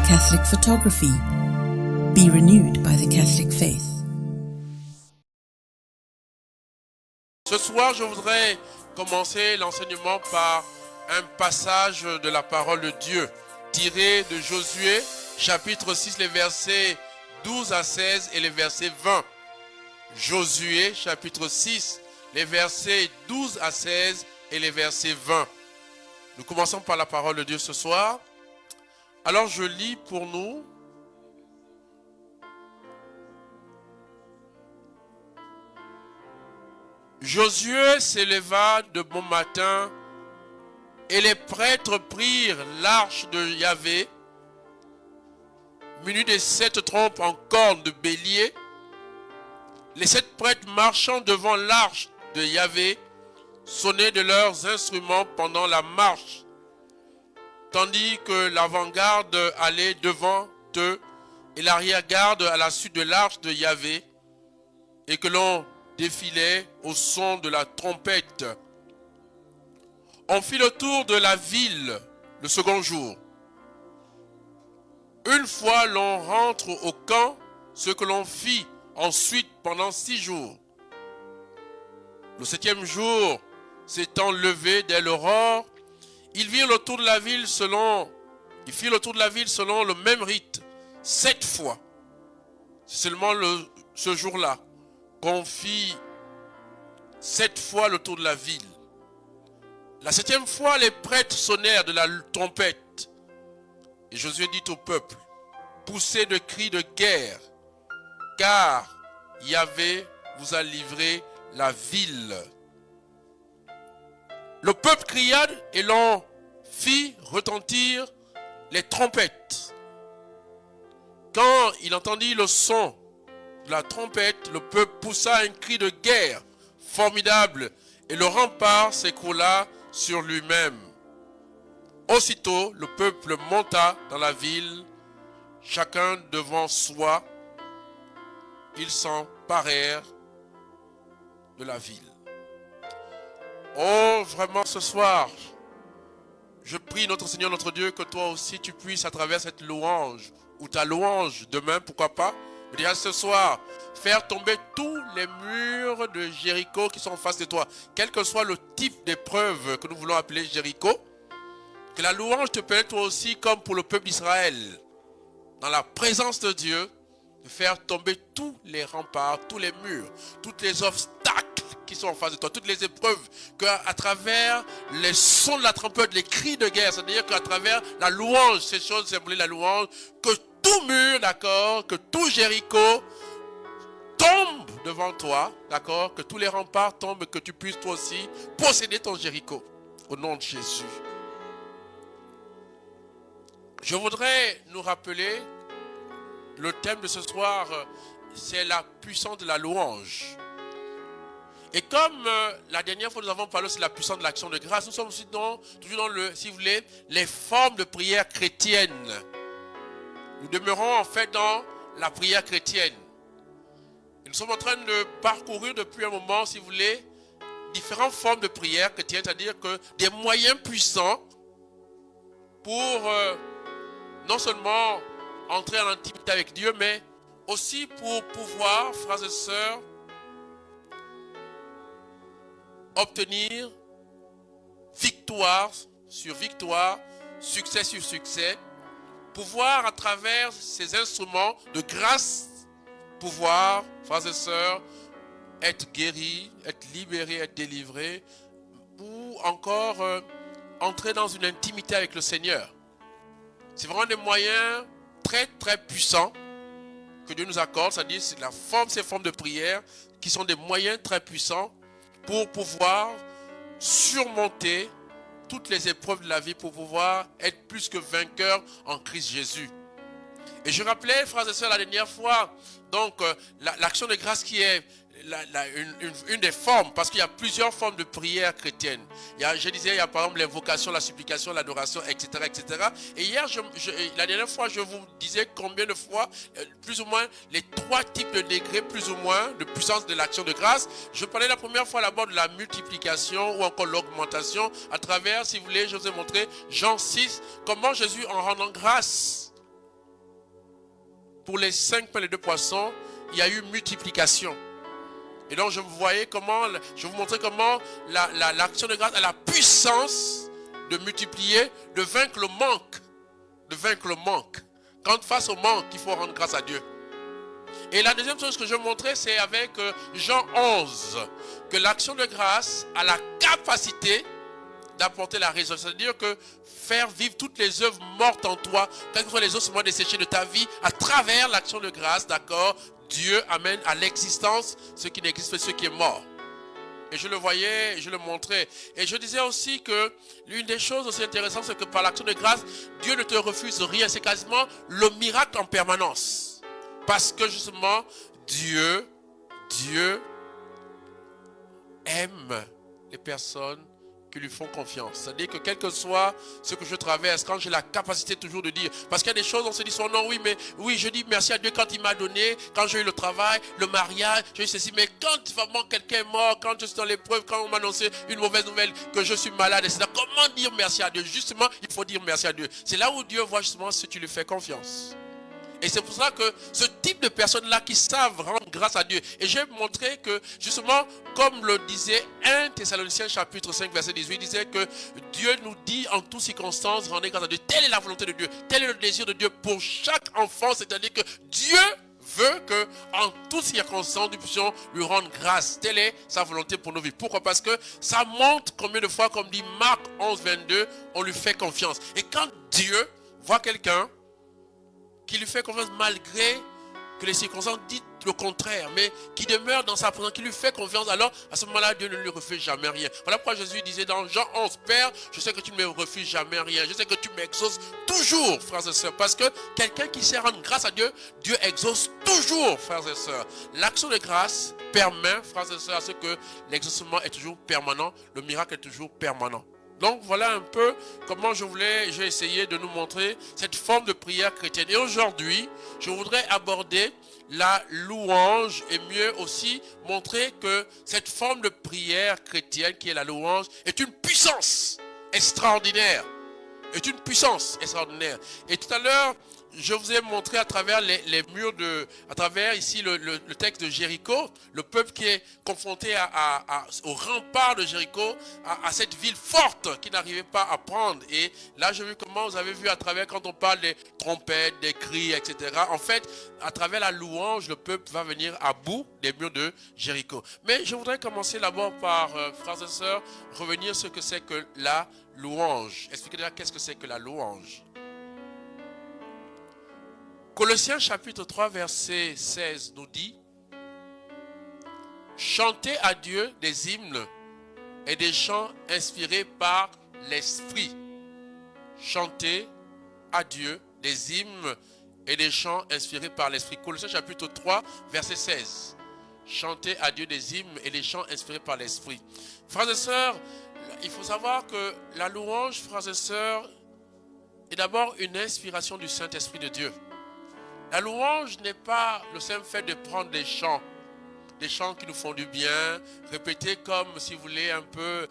Catholic photography. Be renewed by the Catholic faith. Ce soir, je voudrais commencer l'enseignement par un passage de la parole de Dieu tiré de Josué, chapitre 6, les versets 12 à 16 et les versets 20. Josué, chapitre 6, les versets 12 à 16 et les versets 20. Nous commençons par la parole de Dieu ce soir. Alors je lis pour nous. Josué s'éleva de bon matin et les prêtres prirent l'arche de Yahvé, munie de 7 trompes en cornes de bélier. Les 7 prêtres marchant devant l'arche de Yahvé sonnaient de leurs instruments pendant la marche, tandis que l'avant-garde allait devant eux et l'arrière-garde à la suite de l'arche de Yahvé, et que l'on défilait au son de la trompette. On fit le tour de la ville le second jour. Une fois l'on rentre au camp, ce que l'on fit ensuite pendant 6 jours. Le 7e jour, s'étant levé dès l'aurore, ils firent le tour de la ville selon le même rite, 7 fois. C'est seulement ce jour-là qu'on fit 7 fois le tour de la ville. La 7e fois, les prêtres sonnèrent de la trompette. Et Josué dit au peuple: poussez de cris de guerre, car Yahvé vous a livré la ville. Le peuple cria et l'on fit retentir les trompettes. Quand il entendit le son de la trompette, le peuple poussa un cri de guerre formidable et le rempart s'écroula sur lui-même. Aussitôt, le peuple monta dans la ville, chacun devant soi. Ils s'emparèrent de la ville. Oh, vraiment ce soir, je prie notre Seigneur, notre Dieu, que toi aussi tu puisses à travers cette louange, ou ta louange demain, pourquoi pas, mais déjà ce soir, faire tomber tous les murs de Jéricho qui sont en face de toi, quel que soit le type d'épreuve que nous voulons appeler Jéricho. Que la louange te permette toi aussi, comme pour le peuple d'Israël, dans la présence de Dieu, de faire tomber tous les remparts, tous les murs, tous les obstacles qui sont en face de toi, toutes les épreuves, qu'à travers les sons de la trompette, les cris de guerre, c'est-à-dire qu'à travers la louange, ces choses symbolisent la louange, que tout mur, d'accord, que tout Jéricho tombe devant toi, d'accord, que tous les remparts tombent, que tu puisses toi aussi posséder ton Jéricho, au nom de Jésus. Je voudrais nous rappeler, le thème de ce soir, c'est la puissance de la louange. Et comme la dernière fois nous avons parlé de la puissance de l'action de grâce, nous sommes aussi toujours dans si vous voulez, les formes de prière chrétienne. Nous demeurons en fait dans la prière chrétienne. Et nous sommes en train de parcourir depuis un moment, si vous voulez, différentes formes de prière chrétienne, c'est-à-dire que des moyens puissants pour non seulement entrer en intimité avec Dieu, mais aussi pour pouvoir, frères et sœurs, obtenir victoire sur victoire, succès sur succès, pouvoir à travers ces instruments de grâce, pouvoir, frères et sœurs, être guéri, être libéré, être délivré, ou encore entrer dans une intimité avec le Seigneur. C'est vraiment des moyens très très puissants que Dieu nous accorde, c'est-à-dire ces formes de prière qui sont des moyens très puissants pour pouvoir surmonter toutes les épreuves de la vie, pour pouvoir être plus que vainqueur en Christ Jésus. Et je rappelais, frères et sœurs, la dernière fois, donc l'action de grâce qui est une des formes, parce qu'il y a plusieurs formes de prière chrétienne. Je disais, il y a par exemple l'invocation, la supplication, l'adoration, etc., etc. Et hier, la dernière fois, je vous disais combien de fois, plus ou moins, les 3 types de degrés, plus ou moins, de puissance de l'action de grâce. Je parlais la première fois d'abord de la multiplication ou encore l'augmentation à travers, si vous voulez, je vous ai montré Jean 6, comment Jésus, en rendant grâce pour les 5 pains et les 2 poissons, il y a eu multiplication. Et donc je vous montrais comment l'action de grâce a la puissance de multiplier, de vaincre le manque. De vaincre le manque. Quand face au manque, il faut rendre grâce à Dieu. Et la deuxième chose que je montrais, c'est avec Jean 11, que l'action de grâce a la capacité d'apporter la résurrection. C'est-à-dire que faire vivre toutes les œuvres mortes en toi, quels que soient les ossements desséchés de ta vie, à travers l'action de grâce, d'accord, Dieu amène à l'existence ce qui n'existe pas, ce qui est mort. Et je le voyais, et je le montrais. Et je disais aussi que l'une des choses aussi intéressantes, c'est que par l'action de grâce, Dieu ne te refuse rien. C'est quasiment le miracle en permanence. Parce que justement, Dieu aime les personnes qui lui font confiance. C'est-à-dire que quel que soit ce que je traverse, quand j'ai la capacité toujours de dire, parce qu'il y a des choses, on se dit non, oui, mais oui, je dis merci à Dieu quand il m'a donné, quand j'ai eu le travail, le mariage, j'ai eu ceci, mais quand vraiment quelqu'un est mort, quand je suis dans l'épreuve, quand on m'a annoncé une mauvaise nouvelle, que je suis malade, etc. Comment dire merci à Dieu? Justement, il faut dire merci à Dieu. C'est là où Dieu voit justement si tu lui fais confiance. Et c'est pour ça que ce type de personnes-là qui savent rendre grâce à Dieu. Et j'ai montré que, justement, comme le disait 1 Thessaloniciens chapitre 5, verset 18, il disait que Dieu nous dit en toutes circonstances, rendez grâce à Dieu. Telle est la volonté de Dieu. Tel est le désir de Dieu pour chaque enfant. C'est-à-dire que Dieu veut que, en toutes circonstances, nous puissions lui rendre grâce. Telle est sa volonté pour nos vies. Pourquoi? Parce que ça montre combien de fois, comme dit Marc 11, 22, on lui fait confiance. Et quand Dieu voit quelqu'un qui lui fait confiance malgré que les circonstances disent le contraire, mais qui demeure dans sa présence, qui lui fait confiance, alors à ce moment-là, Dieu ne lui refuse jamais rien. Voilà pourquoi Jésus disait dans Jean 11, Père, je sais que tu ne me refuses jamais rien, je sais que tu m'exauces toujours, frères et sœurs, parce que quelqu'un qui sait rendre grâce à Dieu, Dieu exauce toujours, frères et sœurs. L'action de grâce permet, frères et sœurs, à ce que l'exaucement est toujours permanent, le miracle est toujours permanent. Donc voilà un peu comment j'ai essayé de nous montrer cette forme de prière chrétienne. Et aujourd'hui, je voudrais aborder la louange et mieux aussi montrer que cette forme de prière chrétienne qui est la louange est une puissance extraordinaire. Est une puissance extraordinaire. Et tout à l'heure, je vous ai montré à travers les murs à travers ici le texte de Jéricho, le peuple qui est confronté au rempart de Jéricho, à cette ville forte qui n'arrivait pas à prendre. Et là, j'ai vu comment vous avez vu à travers, quand on parle des trompettes, des cris, etc. En fait, à travers la louange, le peuple va venir à bout des murs de Jéricho. Mais je voudrais commencer d'abord par, frères et sœurs, revenir sur ce que c'est que la louange. Expliquez-moi qu'est-ce que c'est que la louange. Colossiens chapitre 3 verset 16 nous dit: chantez à Dieu des hymnes et des chants inspirés par l'Esprit. Chantez à Dieu des hymnes et des chants inspirés par l'Esprit. Colossiens chapitre 3 verset 16. Chantez à Dieu des hymnes et des chants inspirés par l'Esprit. Frères et sœurs, il faut savoir que la louange, frères et sœurs, est d'abord une inspiration du Saint-Esprit de Dieu. La louange n'est pas le simple fait de prendre des chants qui nous font du bien, répéter comme, si vous voulez, un peu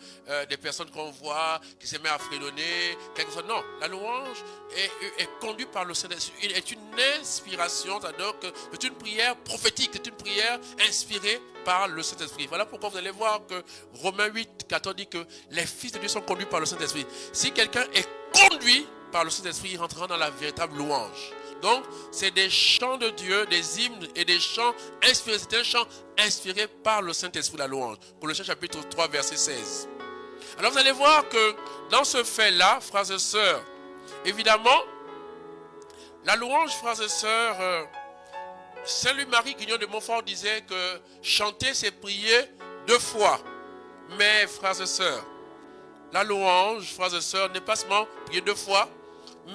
des personnes qu'on voit, qui se mettent à fredonner, quelque chose. Non, la louange est conduite par le Saint-Esprit, est une inspiration, c'est-à-dire que c'est une prière prophétique, c'est une prière inspirée par le Saint-Esprit. Voilà pourquoi vous allez voir que Romains 8, 14 dit que les fils de Dieu sont conduits par le Saint-Esprit. Si quelqu'un est conduit par le Saint-Esprit, il rentrera dans la véritable louange. Donc, c'est des chants de Dieu, des hymnes et des chants inspirés. C'est un chant inspiré par le Saint-Esprit, la louange. Colossiens chapitre 3, verset 16. Alors, vous allez voir que dans ce fait-là, frères et sœurs, évidemment, la louange, frères et sœurs, Saint-Louis-Marie Guignon de Montfort disait que chanter, c'est prier 2 fois. Mais, frères et sœurs, la louange, frères et sœurs, n'est pas seulement prier 2 fois,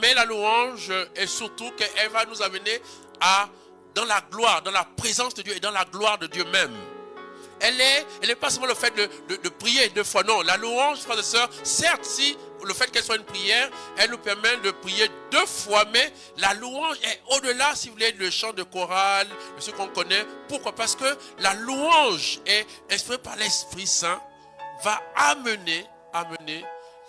mais la louange est surtout qu'elle va nous amener dans la gloire, dans la présence de Dieu et dans la gloire de Dieu même. Elle n'est pas seulement le fait de prier 2 fois, non. La louange, frères et sœurs, certes, si le fait qu'elle soit une prière, elle nous permet de prier 2 fois, mais la louange est au-delà, si vous voulez, le chant de chorale, de ce qu'on connaît. Pourquoi? Parce que la louange est inspirée par l'Esprit Saint, va amener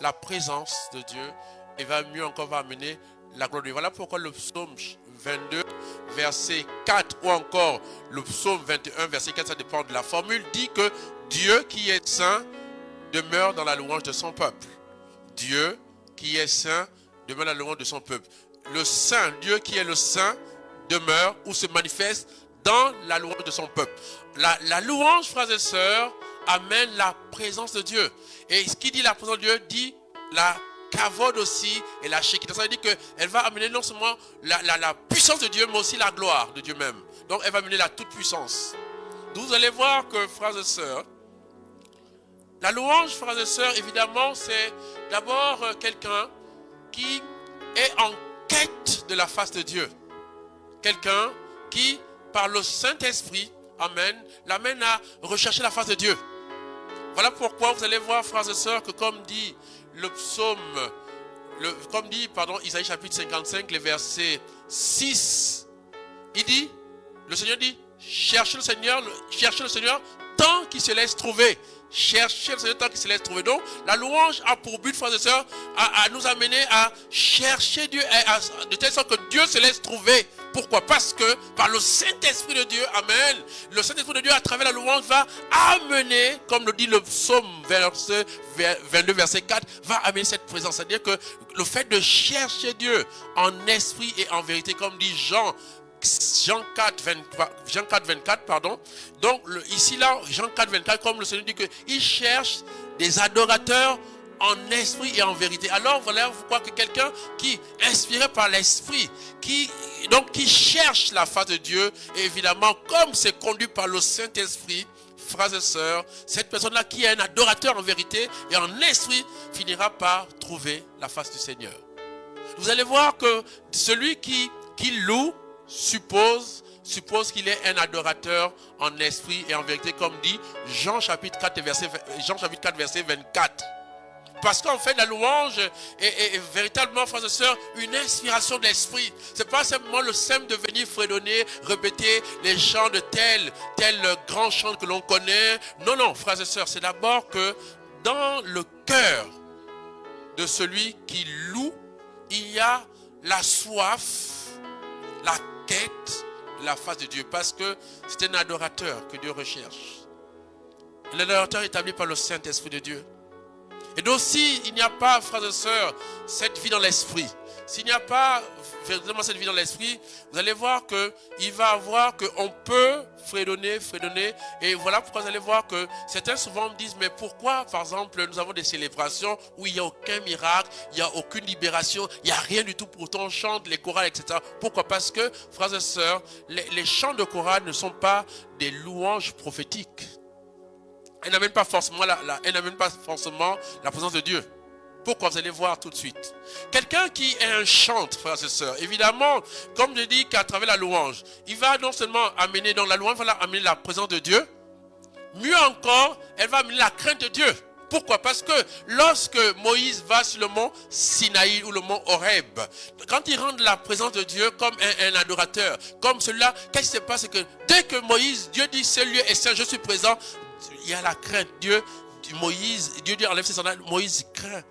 la présence de Dieu et va mieux encore amener la gloire de Dieu. Voilà pourquoi le psaume 22, verset 4, ou encore le psaume 21, verset 4, ça dépend de la formule, dit que Dieu qui est saint demeure dans la louange de son peuple. Dieu qui est saint demeure dans la louange de son peuple. Le saint, Dieu qui est le saint, demeure ou se manifeste dans la louange de son peuple. La louange, frères et sœurs, amène la présence de Dieu. Et ce qui dit la présence de Dieu dit la kavod aussi et la shekita. Ça veut dire qu'elle va amener non seulement la puissance de Dieu, mais aussi la gloire de Dieu même. Donc elle va amener la toute puissance. Donc vous allez voir que, frères et sœurs, la louange, frères et sœurs, évidemment, c'est d'abord quelqu'un qui est en quête de la face de Dieu. Quelqu'un qui, par le Saint-Esprit, l'amène à rechercher la face de Dieu. Voilà pourquoi vous allez voir, frères et sœurs, que comme dit le psaume, Isaïe chapitre 55, le verset 6, le Seigneur dit, cherchez le Seigneur tant qu'il se laisse trouver. Cherchez le Seigneur tant qu'il se laisse trouver. Donc, la louange a pour but, frères et sœurs, à nous amener à chercher Dieu, de telle sorte que Dieu se laisse trouver. Pourquoi? Parce que par le Saint-Esprit de Dieu, amen, le Saint-Esprit de Dieu à travers la louange va amener, comme le dit le psaume 22, verset 4, va amener cette présence. C'est-à-dire que le fait de chercher Dieu en esprit et en vérité, comme dit Jean 4, 24, pardon. Donc, ici, là, Jean 4, 24, comme le Seigneur dit qu'il cherche des adorateurs en esprit et en vérité. Alors, voilà, vous croyez que quelqu'un qui, inspiré par l'esprit, qui cherche la face de Dieu, et évidemment, comme c'est conduit par le Saint-Esprit, frères et sœurs, cette personne-là qui est un adorateur en vérité et en esprit, finira par trouver la face du Seigneur. Vous allez voir que celui qui loue, suppose qu'il est un adorateur en esprit et en vérité, comme dit Jean chapitre 4, verset 24. Parce qu'en fait, la louange est véritablement, frères et sœurs, une inspiration de l'esprit. Ce n'est pas simplement le simple de venir fredonner, répéter les chants de tel grand chant que l'on connaît. Non, frères et sœurs, c'est d'abord que dans le cœur de celui qui loue, il y a la soif, la quête de la face de Dieu, parce que c'est un adorateur que Dieu recherche. Un adorateur établi par le Saint-Esprit de Dieu. Et donc si il n'y a pas, frères et sœurs, cette vie dans l'esprit, s'il n'y a pas véritablement cette vie dans l'esprit, vous allez voir qu'il va avoir qu'on peut fredonner, et voilà pourquoi vous allez voir que certains souvent me disent, mais pourquoi, par exemple, nous avons des célébrations où il n'y a aucun miracle, il n'y a aucune libération, il n'y a rien du tout, pourtant on chante les chorales, etc. Pourquoi? Parce que, frères et sœurs, les chants de chorale ne sont pas des louanges prophétiques. Elle n'amène pas forcément la présence de Dieu. Pourquoi? Vous allez voir tout de suite. Quelqu'un qui est un chantre, frères et sœurs, évidemment, comme je dis qu'à travers la louange, il va non seulement amener, dans la louange, il va amener la présence de Dieu, mieux encore, elle va amener la crainte de Dieu. Pourquoi? Parce que lorsque Moïse va sur le mont Sinaï ou le mont Horeb, quand il rentre la présence de Dieu comme un adorateur, comme celui-là, qu'est-ce qui se passe? C'est que dès que Dieu dit ce lieu est saint, je suis présent, il y a la crainte. Dieu dit enlève ses sandales, Moïse craint.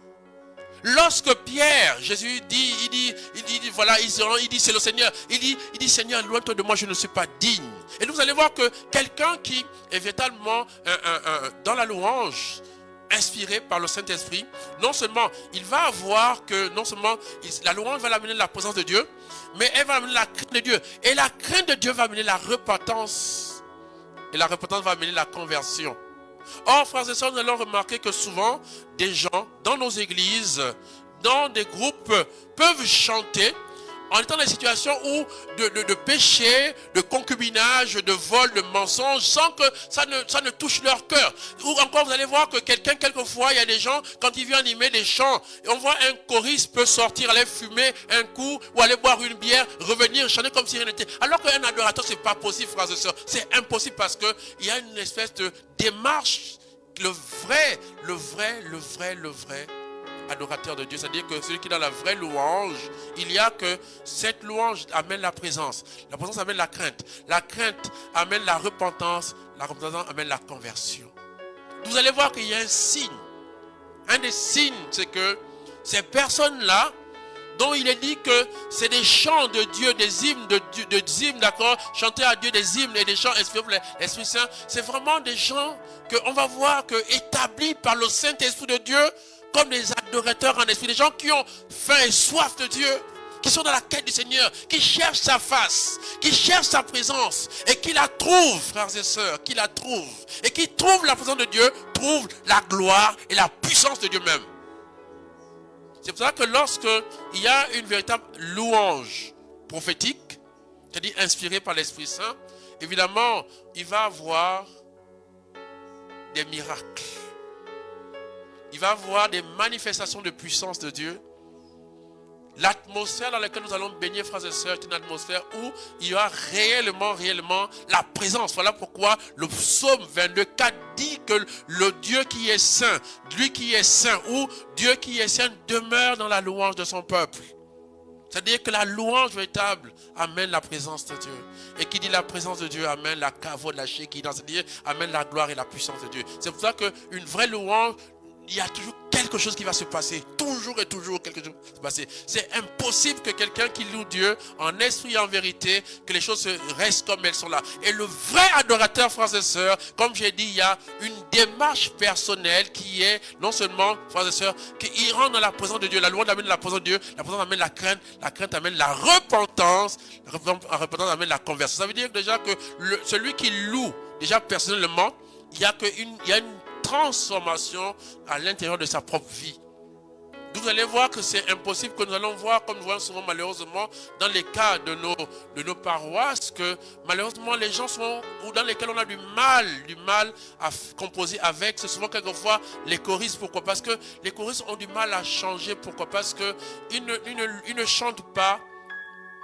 Lorsque Pierre, Jésus dit, il dit c'est le Seigneur, il dit Seigneur, loin-toi de moi, je ne suis pas digne. Et vous allez voir que quelqu'un qui est véritablement dans la louange, inspiré par le Saint-Esprit, non seulement il va avoir que, la louange va l'amener la présence de Dieu, mais elle va amener la crainte de Dieu. Et la crainte de Dieu va amener la repentance. Et la repentance va amener la conversion. Or, frères et sœurs, nous allons remarquer que souvent, des gens dans nos églises, dans des groupes, peuvent chanter en étant dans des situations où de péché, de concubinage, de vol, de mensonge, sans que ça ne touche leur cœur. Ou encore, vous allez voir que quelquefois, il y a des gens, quand il vient animer des chants, et on voit un choriste peut sortir, aller fumer un coup, ou aller boire une bière, revenir, chanter comme si rien n'était. Alors qu'un adorateur, c'est pas possible, frères et sœurs. C'est impossible parce qu'il y a une espèce de démarche, le vrai adorateur de Dieu, c'est-à-dire que celui qui est dans la vraie louange, il y a que cette louange amène la présence amène la crainte amène la repentance amène la conversion. Vous allez voir qu'il y a un signe, un des signes, c'est que ces personnes-là dont il est dit que c'est des chants de Dieu, des hymnes hymnes, d'accord, chanter à Dieu des hymnes et des chants inspirés par l'Esprit Saint. C'est vraiment des gens qu'on va voir que établis par le Saint-Esprit de Dieu comme des adorateurs en esprit, des gens qui ont faim et soif de Dieu, qui sont dans la quête du Seigneur, qui cherchent sa face, qui cherchent sa présence et qui la trouvent, frères et sœurs, qui la trouvent. Et qui trouvent la présence de Dieu, trouvent la gloire et la puissance de Dieu même. C'est pour ça que lorsque il y a une véritable louange prophétique, c'est-à-dire inspirée par l'Esprit Saint, évidemment, il va avoir des miracles. Il va avoir des manifestations de puissance de Dieu. L'atmosphère dans laquelle nous allons baigner, frères et sœurs, est une atmosphère où il y aura réellement la présence. Voilà pourquoi le psaume 22,4 dit que le Dieu qui est saint, lui qui est saint, ou Dieu qui est saint demeure dans la louange de son peuple. C'est-à-dire que la louange véritable amène la présence de Dieu. Et qui dit la présence de Dieu amène la kavod, la shekinah, c'est-à-dire amène la gloire et la puissance de Dieu. C'est pour ça qu'une vraie louange, il y a toujours quelque chose qui va se passer. Toujours et toujours quelque chose qui va se passer. C'est impossible que quelqu'un qui loue Dieu en esprit et en vérité, que les choses restent comme elles sont là. Et le vrai adorateur, frères et sœurs, comme j'ai dit, il y a une démarche personnelle qui est non seulement, frères et sœurs, qu'il rentre dans la présence de Dieu. La louange amène la présence de Dieu, la présence amène la crainte amène la repentance amène la conversion. Ça veut dire déjà que celui qui loue déjà personnellement, il y a une transformation à l'intérieur de sa propre vie. Vous allez voir que c'est impossible que nous allons voir, comme nous voyons souvent malheureusement dans les cas de nos paroisses, que malheureusement les gens sont, ou dans lesquels on a du mal à composer avec, c'est souvent quelquefois les choristes. Pourquoi? Parce que les choristes ont du mal à changer. Pourquoi? Parce qu'ils ne chantent pas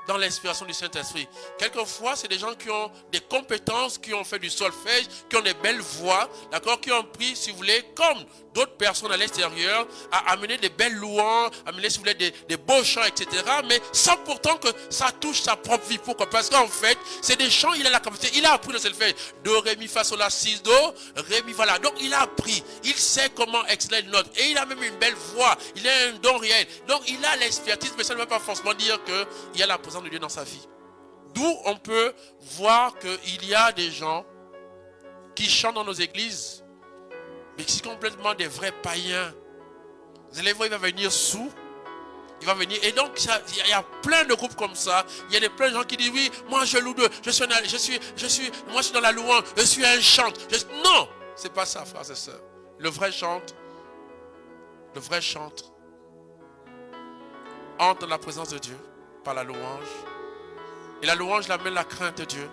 dans l'inspiration du Saint-Esprit. Quelquefois, c'est des gens qui ont des compétences, qui ont fait du solfège, qui ont des belles voix, d'accord, qui ont pris, si vous voulez, comme d'autres personnes à l'extérieur, à amener des belles louanges, amener, si vous voulez, des beaux chants, etc. Mais sans pourtant que ça touche sa propre vie. Pourquoi? Parce qu'en fait, c'est des chants, il a la capacité, il a appris le solfège. Do, ré, mi, fa, sol, la, si, do, ré, mi, voilà. Donc, il a appris, il sait comment extraire une note. Et il a même une belle voix, il a un don réel. Donc, il a l'expertise, mais ça ne veut pas forcément dire qu'il y a la présence de Dieu dans sa vie. D'où on peut voir qu'il y a des gens qui chantent dans nos églises, mais qui sont complètement des vrais païens. Vous allez voir, il va venir sous, il va venir, et donc il y a plein de groupes comme ça. Il y a plein de gens qui disent oui, moi je loue Dieu, moi je suis dans la louange, je suis un chante. Non, c'est pas ça, frères et sœurs. Le vrai chante entre dans la présence de Dieu par la louange. Et la louange amène la crainte de Dieu.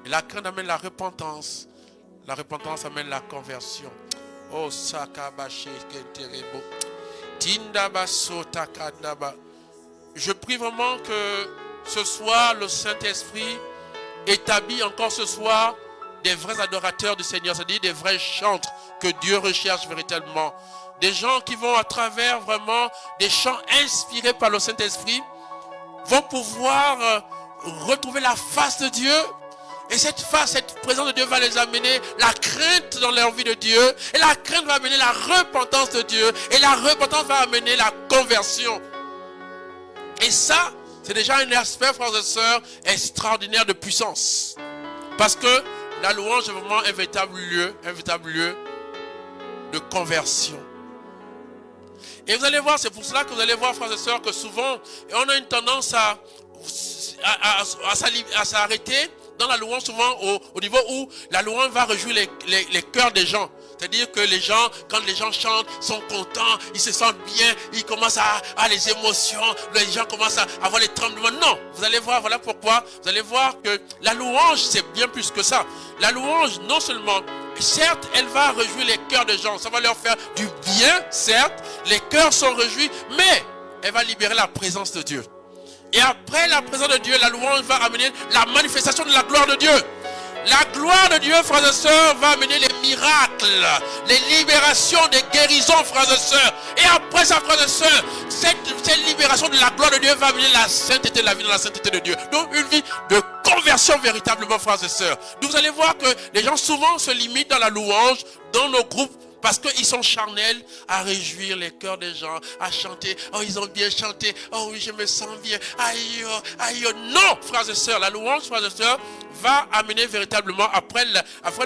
Et la crainte amène la repentance. La repentance amène la conversion. Oh, sakabache keterebo. Tindabaso takadaba. Je prie vraiment que ce soir, le Saint-Esprit établit encore ce soir des vrais adorateurs du Seigneur, c'est-à-dire des vrais chantres que Dieu recherche véritablement. Des gens qui vont à travers vraiment des chants inspirés par le Saint-Esprit, vont pouvoir retrouver la face de Dieu. Et cette présence de Dieu va les amener la crainte dans leur vie de Dieu. Et la crainte va amener la repentance de Dieu. Et la repentance va amener la conversion. Et ça, c'est déjà un aspect, frères et sœurs, extraordinaire de puissance. Parce que la louange est vraiment un véritable lieu de conversion. Et vous allez voir, c'est pour cela que vous allez voir, frères et sœurs, que souvent, on a une tendance à s'arrêter dans la louange, souvent au niveau où la louange va réjouir les cœurs des gens. C'est-à-dire que les gens, quand les gens chantent, sont contents, ils se sentent bien, ils commencent à les émotions, les gens commencent à avoir les tremblements. Non, vous allez voir, voilà pourquoi, vous allez voir que la louange, c'est bien plus que ça. La louange, non seulement, certes, elle va réjouir les cœurs des gens, ça va leur faire du bien, certes, les cœurs sont réjouis, mais elle va libérer la présence de Dieu. Et après la présence de Dieu, la louange va amener la manifestation de la gloire de Dieu. La gloire de Dieu, frères et sœurs, va amener les miracles, les libérations, des guérisons, frères et sœurs. Et après ça, frères et sœurs, cette libération de la gloire de Dieu va amener la sainteté, la vie dans la sainteté de Dieu. Donc une vie de conversion véritablement, frères et sœurs. Donc vous allez voir que les gens souvent se limitent dans la louange, dans nos groupes Parce qu'ils sont charnels à réjouir les cœurs des gens, à chanter. Oh, ils ont bien chanté. Oh oui, je me sens bien. Aïe, oh, aïe, oh. Non, frères et sœurs, la louange, frères et sœurs, va amener véritablement, après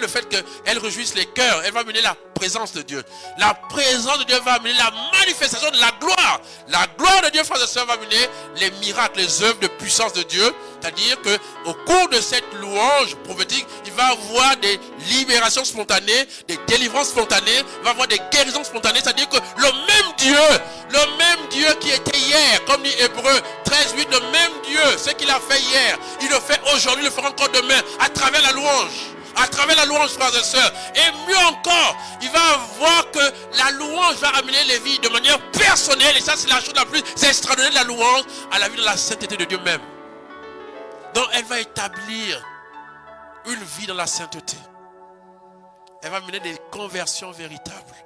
le fait qu'elle réjouisse les cœurs, elle va amener la présence de Dieu. La présence de Dieu va amener la manifestation de la gloire. La gloire de Dieu, frères et sœurs, va amener les miracles, les œuvres de puissance de Dieu. C'est-à-dire qu'au cours de cette louange prophétique, il va y avoir des libérations spontanées, des délivrances spontanées, il va y avoir des guérisons spontanées. C'est-à-dire que le même Dieu qui était hier, comme dit Hébreux 13:8, le même Dieu, ce qu'il a fait hier, il le fait aujourd'hui, il le fera encore demain, à travers la louange. À travers la louange, frères et sœurs. Et mieux encore, il va voir que la louange va amener les vies de manière personnelle. Et ça, c'est la chose la plus extraordinaire de la louange, à la vie de la sainteté de Dieu même. Donc, elle va établir une vie dans la sainteté. Elle va mener des conversions véritables.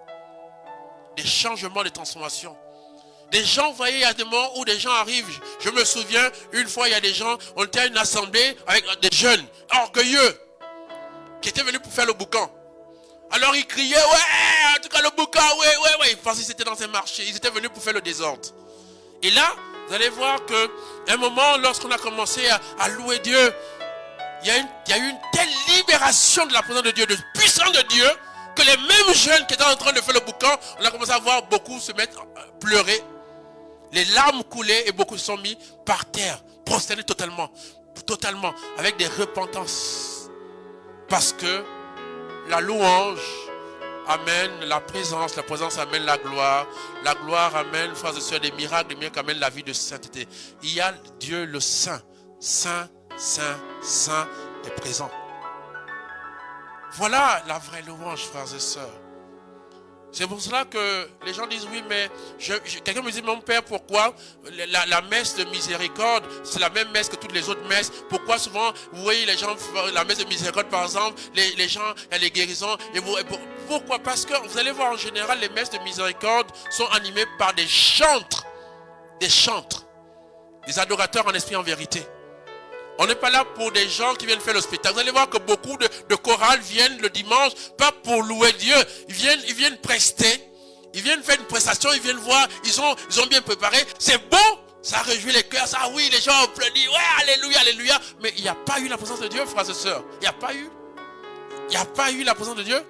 Des changements, des transformations. Des gens, vous voyez, il y a des moments où des gens arrivent. Je me souviens, une fois, il y a des gens, on était à une assemblée avec des jeunes orgueilleux qui étaient venus pour faire le boucan. Alors ils criaient, ouais, en tout cas le boucan, ouais. Ils pensaient que c'était dans un marché. Ils étaient venus pour faire le désordre. Et là, vous allez voir qu'à un moment, lorsqu'on a commencé à louer Dieu, il y a eu une telle libération de la présence de Dieu, de puissance de Dieu, que les mêmes jeunes qui étaient en train de faire le boucan, on a commencé à voir beaucoup se mettre à pleurer. Les larmes coulaient et beaucoup se sont mis par terre, prosternés totalement, avec des repentances. Parce que la louange amène la présence amène la gloire amène, frères et sœurs, des miracles, amène la vie de sainteté. Il y a Dieu le Saint, Saint est présent. Voilà la vraie louange, frères et sœurs. C'est pour cela que les gens disent, oui, mais quelqu'un me dit, mon père, pourquoi la messe de miséricorde, c'est la même messe que toutes les autres messes? Pourquoi souvent, vous voyez les gens, la messe de miséricorde par exemple, les gens, il y a les guérisons. Pourquoi? Parce que vous allez voir en général, les messes de miséricorde sont animées par des chantres, des adorateurs en esprit en vérité. On n'est pas là pour des gens qui viennent faire le spectacle. Vous allez voir que beaucoup de chorales viennent le dimanche, pas pour louer Dieu. Ils viennent prester. Ils viennent faire une prestation. Ils viennent voir. Ils ont bien préparé. C'est bon. Ça réjouit les cœurs. Ça, oui, les gens applaudissent. Ouais, alléluia, alléluia. Mais il n'y a pas eu la présence de Dieu, frères et sœurs. Il n'y a pas eu la présence de Dieu.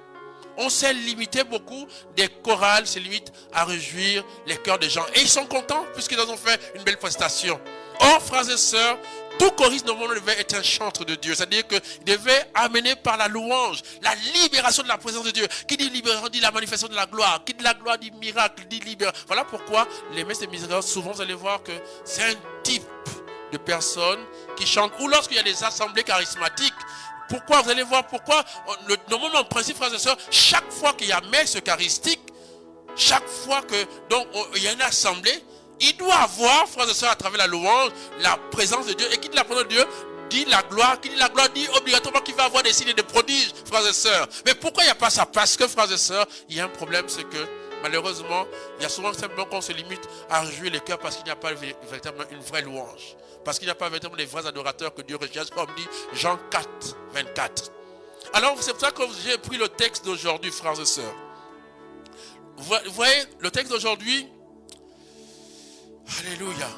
On s'est limité beaucoup. Des chorales se limitent à réjouir les cœurs des gens. Et ils sont contents puisqu'ils ont fait une belle prestation. Or, frères et sœurs, tout choriste normalement devait être un chantre de Dieu. C'est-à-dire qu'il devait amener par la louange la libération de la présence de Dieu. Qui dit libération dit la manifestation de la gloire. Qui dit la gloire dit miracle, dit libération. Voilà pourquoi les messes de miséricorde, souvent vous allez voir que c'est un type de personnes qui chantent. Ou lorsqu'il y a des assemblées charismatiques. Pourquoi? Vous allez voir pourquoi. Normalement, en principe, frères et sœurs, chaque fois qu'il y a messe eucharistique, chaque fois qu'il y a une assemblée, il doit avoir, frères et sœurs, à travers la louange, la présence de Dieu. Et qui dit la présence de Dieu dit la gloire. Qui dit la gloire dit obligatoirement qu'il va avoir des signes et des prodiges, frères et sœurs. Mais pourquoi il n'y a pas ça? Parce que, frères et sœurs, il y a un problème, c'est que malheureusement, il y a souvent simplement qu'on se limite à réjouir les cœurs parce qu'il n'y a pas véritablement une vraie louange. Parce qu'il n'y a pas véritablement des vrais adorateurs que Dieu recherche, comme dit Jean 4, 24. Alors, c'est pour ça que j'ai pris le texte d'aujourd'hui, frères et sœurs. Vous voyez, le texte d'aujourd'hui, alléluia,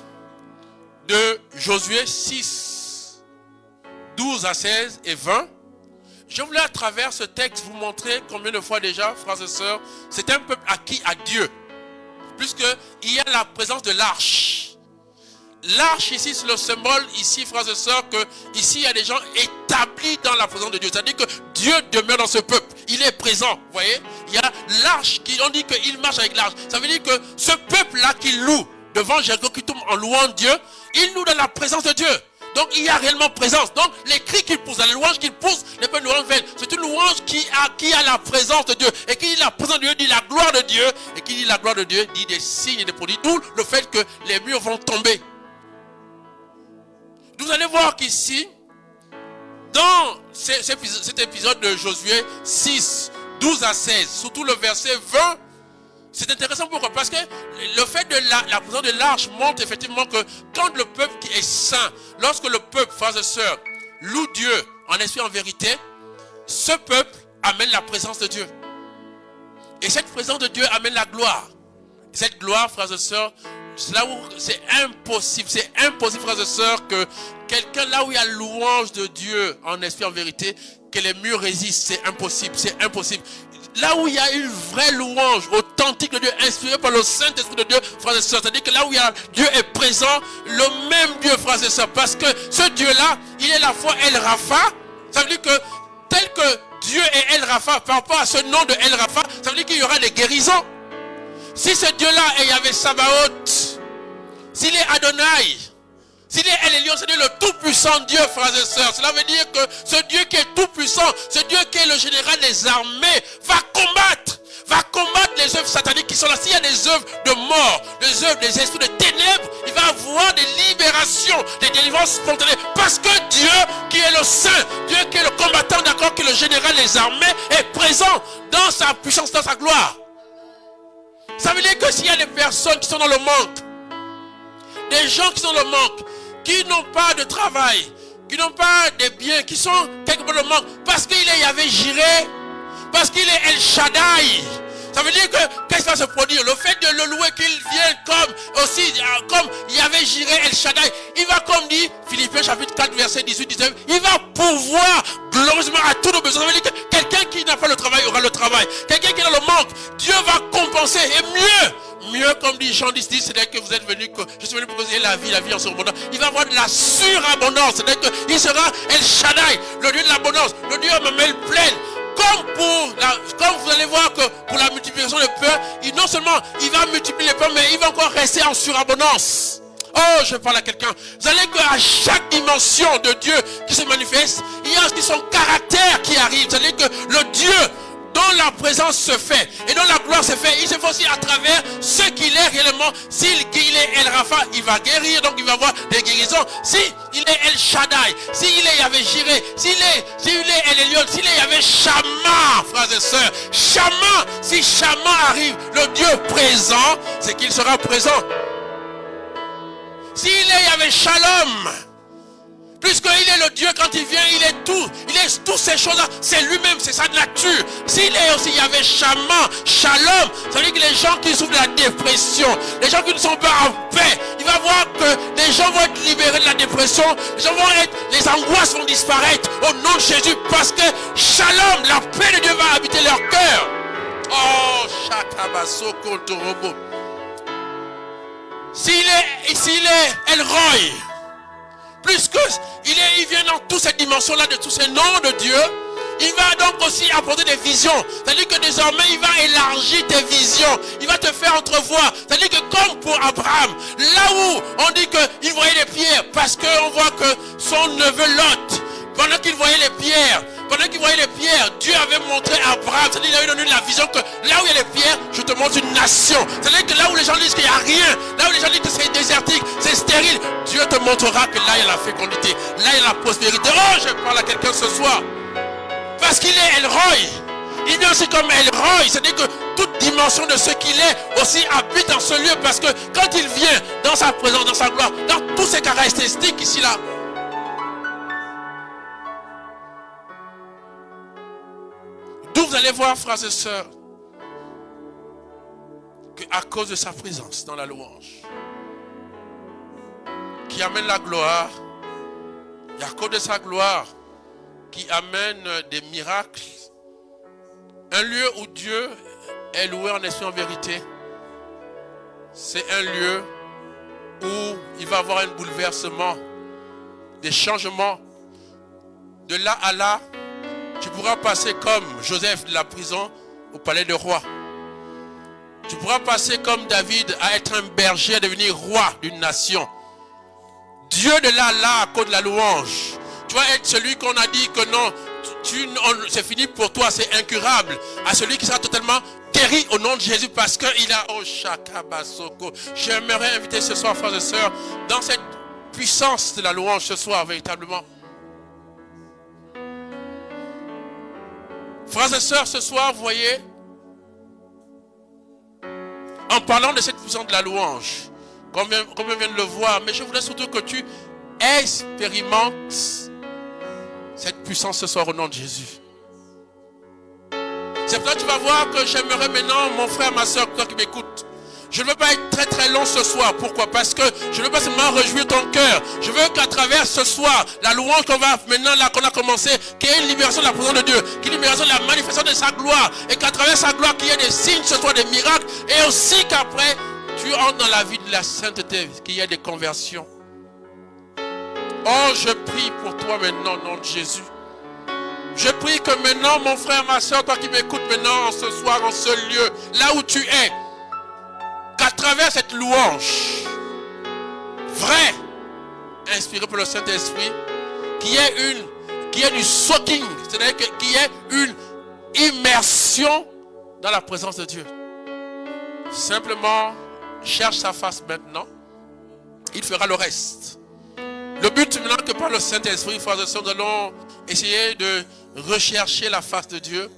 de Josué 6, 12 à 16 et 20. Je voulais à travers ce texte vous montrer combien de fois déjà, frères et sœurs, c'est un peuple acquis à Dieu. Puisqu'il y a la présence de l'arche. L'arche ici, c'est le symbole ici, frères et sœurs, que ici il y a des gens établis dans la présence de Dieu. C'est-à-dire que Dieu demeure dans ce peuple. Il est présent, vous voyez. Il y a l'arche, on dit qu'il marche avec l'arche. Ça veut dire que ce peuple-là qui loue devant Jéricho, qui tombe en louant Dieu, il loue dans la présence de Dieu. Donc il y a réellement présence. Donc les cris qu'il pousse, la louange qu'il pousse, n'est pas une louange vaine. C'est une louange qui a la présence de Dieu. Et qui dit la présence de Dieu dit la gloire de Dieu. Et qui dit la gloire de Dieu dit des signes et des prodiges. D'où le fait que les murs vont tomber. Vous allez voir qu'ici, dans cet épisode de Josué 6, 12 à 16, surtout le verset 20, c'est intéressant. Pourquoi? Parce que le fait de la présence de l'arche montre effectivement que quand le peuple qui est saint, lorsque le peuple, frères et sœurs, loue Dieu en esprit en vérité, ce peuple amène la présence de Dieu. Et cette présence de Dieu amène la gloire. Et cette gloire, frères et sœurs, c'est là où c'est impossible, frères et sœurs, que quelqu'un, là où il y a louange de Dieu en esprit, en vérité, que les murs résistent, c'est impossible, Là où il y a une vraie louange authentique de Dieu, inspirée par le Saint-Esprit de Dieu, frères et sœurs, c'est-à-dire que là où Dieu est présent, le même Dieu, frères et sœurs, parce que ce Dieu-là, il est la fois El Rapha, ça veut dire que tel que Dieu est El Rapha, par rapport à ce nom de El Rapha, ça veut dire qu'il y aura des guérisons. Si ce Dieu-là est Yahvé Sabaoth, s'il est Adonai, s'il est El Elyon, c'est-à-dire le tout-puissant Dieu, frères et sœurs, cela veut dire que ce Dieu qui est tout-puissant, ce Dieu qui est le général des armées, va combattre les œuvres sataniques qui sont là. S'il y a des œuvres de mort, des œuvres des esprits de ténèbres, il va avoir des libérations, des délivrances spontanées. Parce que Dieu qui est le Saint, Dieu qui est le combattant, d'accord, qui est le général des armées, est présent dans sa puissance, dans sa gloire. Ça veut dire que s'il y a des personnes qui sont dans le manque, des gens qui sont dans le manque, qui n'ont pas de travail, qui n'ont pas de biens, qui sont quelque peu de manque, parce qu'il est Yahvé Jireh, parce qu'il est El Shaddai. Ça veut dire que qu'est-ce qui va se produire? Le fait de le louer, qu'il vienne comme Yahvé Jireh El Shaddai, il va, comme dit Philippiens chapitre 4 verset 18-19, il va pouvoir glorieusement à tous nos besoins. Ça veut dire que quelqu'un qui n'a pas le travail aura le travail. Quelqu'un qui est dans le manque, Dieu va compenser. Et mieux comme dit Jean 10, c'est-à-dire que vous êtes venu, que je suis venu pour que vous ayez la vie en surabondance. Il va avoir de la surabondance. C'est-à-dire qu'il sera El Shaddai, le Dieu de l'abondance, le Dieu à mamelle pleine. Comme vous allez voir que pour la multiplication des pains, non seulement il va multiplier les pains, mais il va encore rester en surabondance. Oh, je parle à quelqu'un. Vous allez qu'à chaque dimension de Dieu qui se manifeste, il y a son caractère qui arrive. C'est-à-dire que le Dieu dont la présence se fait et dont la gloire se fait, il se fait aussi à travers ce qu'il est réellement. S'il est El Rapha, il va guérir, donc il va avoir des guérisons. S'il est El Shaddai, s'il est Yahvé Jireh, s'il est El Elyon, s'il est Yahvé Shammah, frères et sœurs, Shammah, si Shammah arrive, le Dieu présent, c'est qu'il sera présent. S'il est Yahvé Shalom, puisqu'il est le Dieu, quand il vient, il est toutes ces choses-là, c'est lui-même, c'est sa nature. S'il est aussi Yahvé Shammah, Shalom, ça veut dire que les gens qui souffrent de la dépression, les gens qui ne sont pas en paix, il va voir que les gens vont être libérés de la dépression, les angoisses vont disparaître au nom de Jésus, parce que Shalom, la paix de Dieu va habiter leur cœur. Oh, Shakabaso Kotorobo. S'il est El Roy, plus que il vient dans toutes ces dimensions-là, de tous ces noms de Dieu, il va donc aussi apporter des visions. C'est-à-dire que désormais, il va élargir tes visions. Il va te faire entrevoir. C'est-à-dire que comme pour Abraham, là où on dit qu'il voyait les pierres, parce qu'on voit que son neveu Lot, pendant qu'il voyait les pierres, Dieu avait montré à Abraham, c'est-à-dire qu'il avait donné la vision que là où il y a les pierres, je te montre une nation. C'est-à-dire que là où les gens disent qu'il n'y a rien, là où les gens disent que c'est désertique, c'est stérile, Dieu te montrera que là il y a la fécondité, là il y a la prospérité. Oh, je parle à quelqu'un ce soir. Parce qu'il est El Roy. Il vient aussi comme El Roy, c'est-à-dire que toute dimension de ce qu'il est aussi habite dans ce lieu, parce que quand il vient dans sa présence, dans sa gloire, dans toutes ses caractéristiques ici là, d'où vous allez voir, frères et sœurs, qu'à cause de sa présence dans la louange, qui amène la gloire, et à cause de sa gloire, qui amène des miracles, un lieu où Dieu est loué en esprit en vérité, c'est un lieu où il va y avoir un bouleversement, des changements, de là à là. Tu pourras passer comme Joseph de la prison au palais de roi. Tu pourras passer comme David à être un berger, à devenir roi d'une nation. Dieu de là à là, à cause de la louange. Tu vas être celui qu'on a dit que non, c'est fini pour toi, c'est incurable. À celui qui sera totalement guéri au nom de Jésus, parce qu'il a... Oh, Shakabasoko. J'aimerais inviter ce soir, frères et sœurs, dans cette puissance de la louange ce soir, véritablement. Frères et sœurs, ce soir, vous voyez, en parlant de cette puissance de la louange, comme on vient de le voir, mais je voudrais surtout que tu expérimentes cette puissance ce soir au nom de Jésus. C'est pour ça que tu vas voir que j'aimerais maintenant, mon frère, ma soeur, toi qui m'écoutes. Je ne veux pas être très très long ce soir. Pourquoi? Parce que je ne veux pas seulement réjouir ton cœur. Je veux qu'à travers ce soir, la louange qu'on va maintenant, là qu'on a commencé, qu'il y ait une libération de la présence de Dieu, qu'il y ait une libération de la manifestation de sa gloire. Et qu'à travers sa gloire, qu'il y ait des signes, ce soit des miracles. Et aussi qu'après, tu entres dans la vie de la sainteté, qu'il y ait des conversions. Oh, je prie pour toi maintenant, au nom de Jésus. Je prie que maintenant, mon frère, ma soeur, toi qui m'écoutes maintenant, ce soir, en ce lieu, là où tu es, qu'à travers cette louange vraie, inspirée par le Saint-Esprit, qu'il y ait du soaking, c'est-à-dire qu'il y ait une immersion dans la présence de Dieu. Simplement, cherche sa face maintenant. Il fera le reste. Le but maintenant que par le Saint-Esprit, frères et sœurs, nous allons essayer de rechercher la face de Dieu,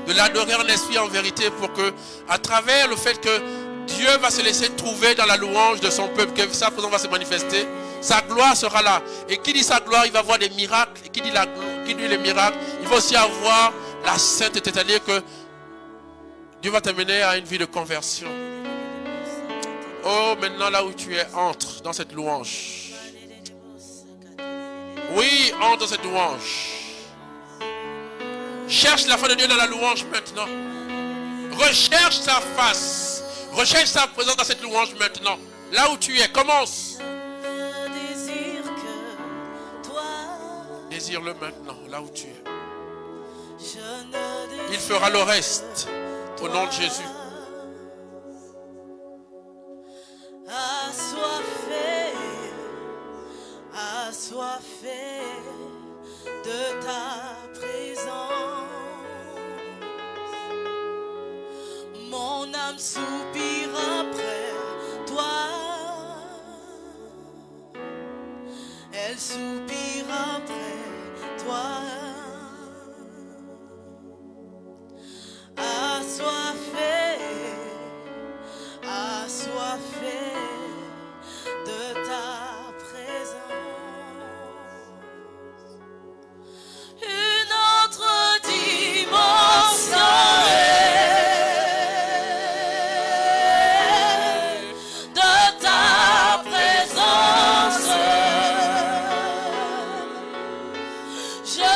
de l'adorer en esprit, en vérité, pour que, à travers le fait que Dieu va se laisser trouver dans la louange de son peuple, que sa présence va se manifester, sa gloire sera là. Et qui dit sa gloire, il va avoir des miracles. Et qui dit les miracles, il va aussi avoir la sainteté, c'est-à-dire que Dieu va t'amener à une vie de conversion. Oh, maintenant là où tu es, entre dans cette louange. Oui, entre dans cette louange. Cherche la face de Dieu dans la louange maintenant. Recherche sa face. Recherche sa présence dans cette louange maintenant. Là où tu es, commence. Désire-le maintenant, là où tu es. Il fera le reste. Au nom de Jésus. Assoiffé de ta présence, mon âme soupire après toi, elle soupire après toi. Assoiffé de ta présence. Une autre dimension de ta présence. Je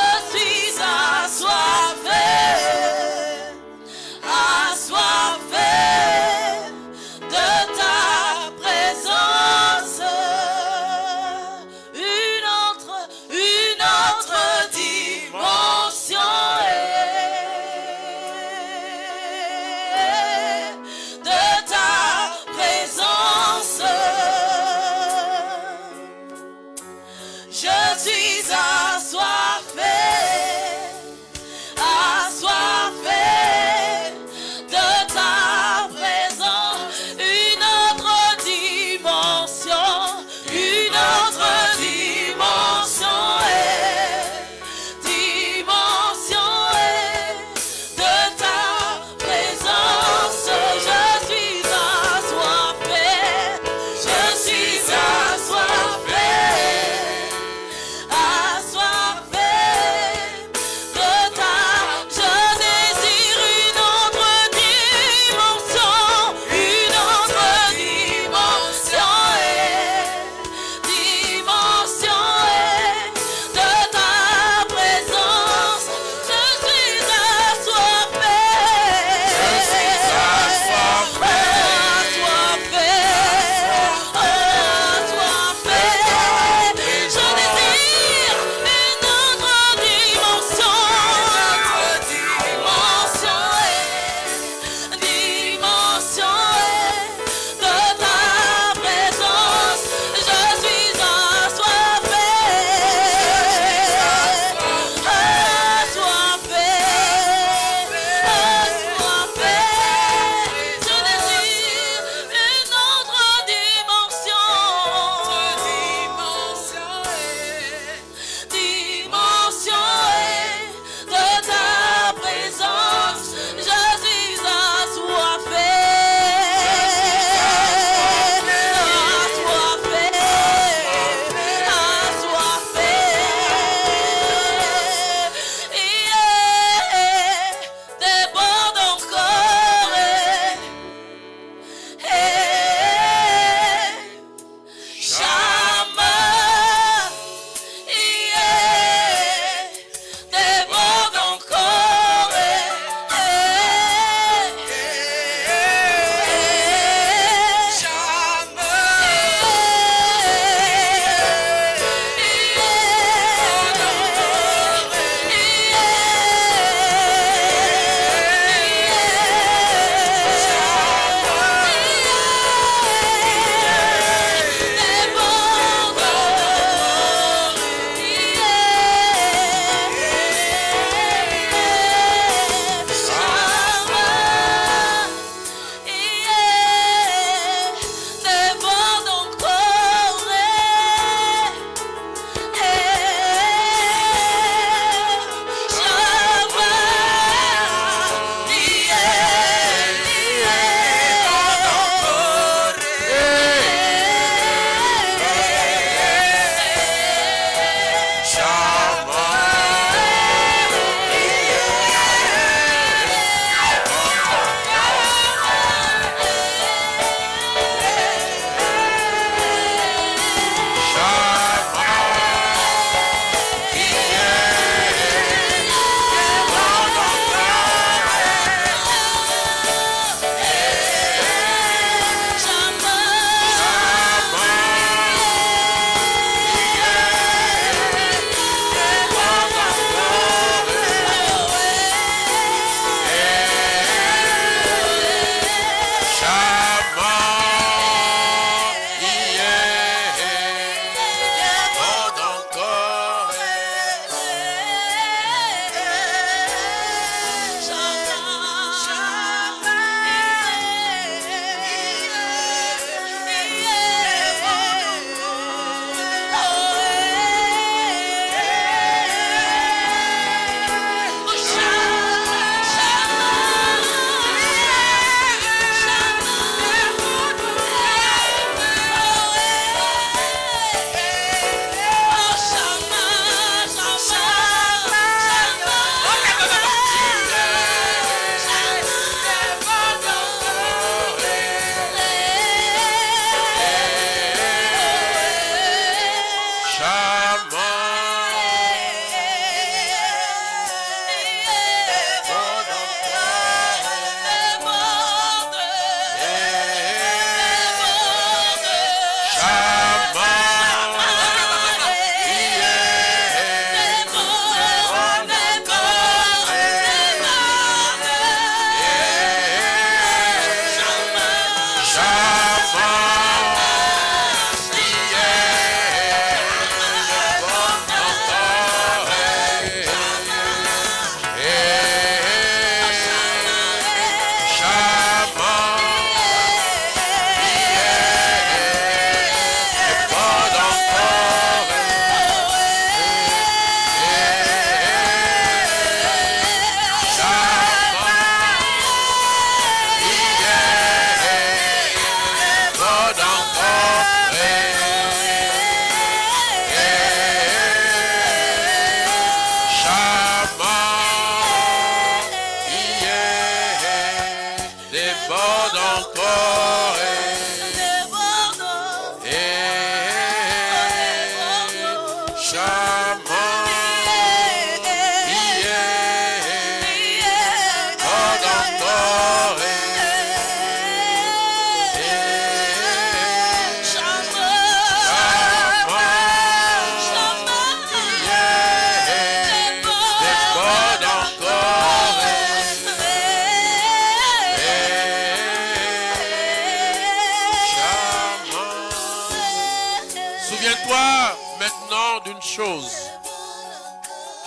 Souviens-toi maintenant d'une chose.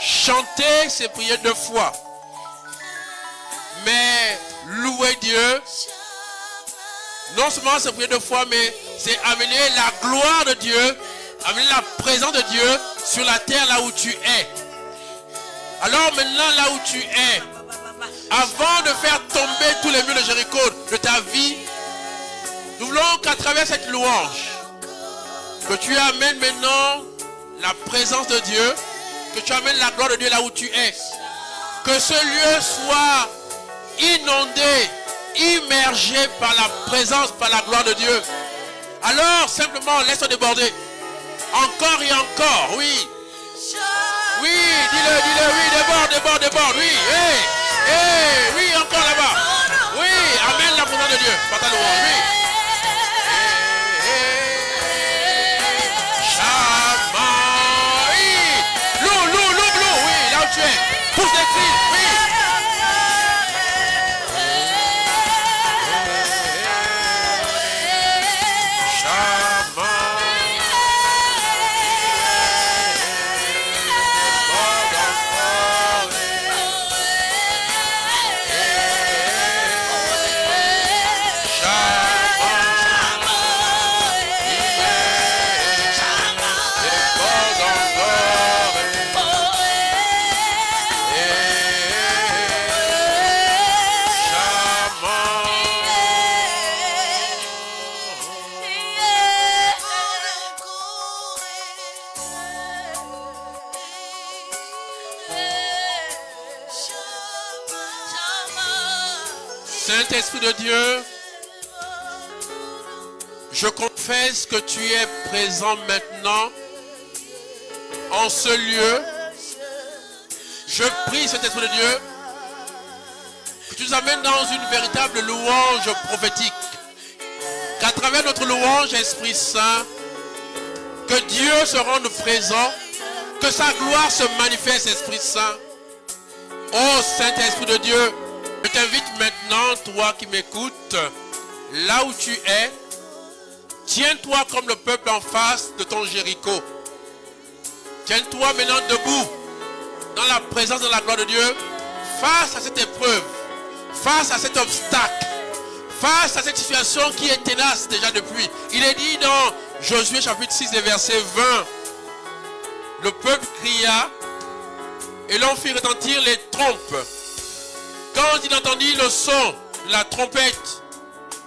Chanter, c'est prier de foi. Mais louer Dieu, non seulement c'est prier de foi, mais c'est amener la gloire de Dieu, amener la présence de Dieu sur la terre là où tu es. Alors maintenant là où tu es, avant de faire tomber tous les murs de Jéricho de ta vie, nous voulons qu'à travers cette louange, que tu amènes maintenant la présence de Dieu, que tu amènes la gloire de Dieu là où tu es. Que ce lieu soit inondé, immergé par la présence, par la gloire de Dieu. Alors simplement laisse-toi déborder. Encore et encore, oui. Oui, dis-le, oui, déborde, oui. Oui, encore là-bas. Oui, amène la présence de Dieu par ta louange, oui. Tu es, pousse des cris, oui. Saint-Esprit de Dieu, je confesse que tu es présent maintenant en ce lieu. Je prie, Saint-Esprit de Dieu, que tu nous amènes dans une véritable louange prophétique. Qu'à travers notre louange, Esprit Saint, que Dieu se rende présent, que sa gloire se manifeste, Esprit Saint. Oh Saint-Esprit de Dieu, je t'invite maintenant, toi qui m'écoutes, là où tu es, tiens-toi comme le peuple en face de ton Jéricho. Tiens-toi maintenant debout, dans la présence de la gloire de Dieu, face à cette épreuve, face à cet obstacle, face à cette situation qui est tenace déjà depuis. Il est dit dans Josué chapitre 6 et verset 20, le peuple cria et l'on fit retentir les trompes. Quand il entendit le son de la trompette,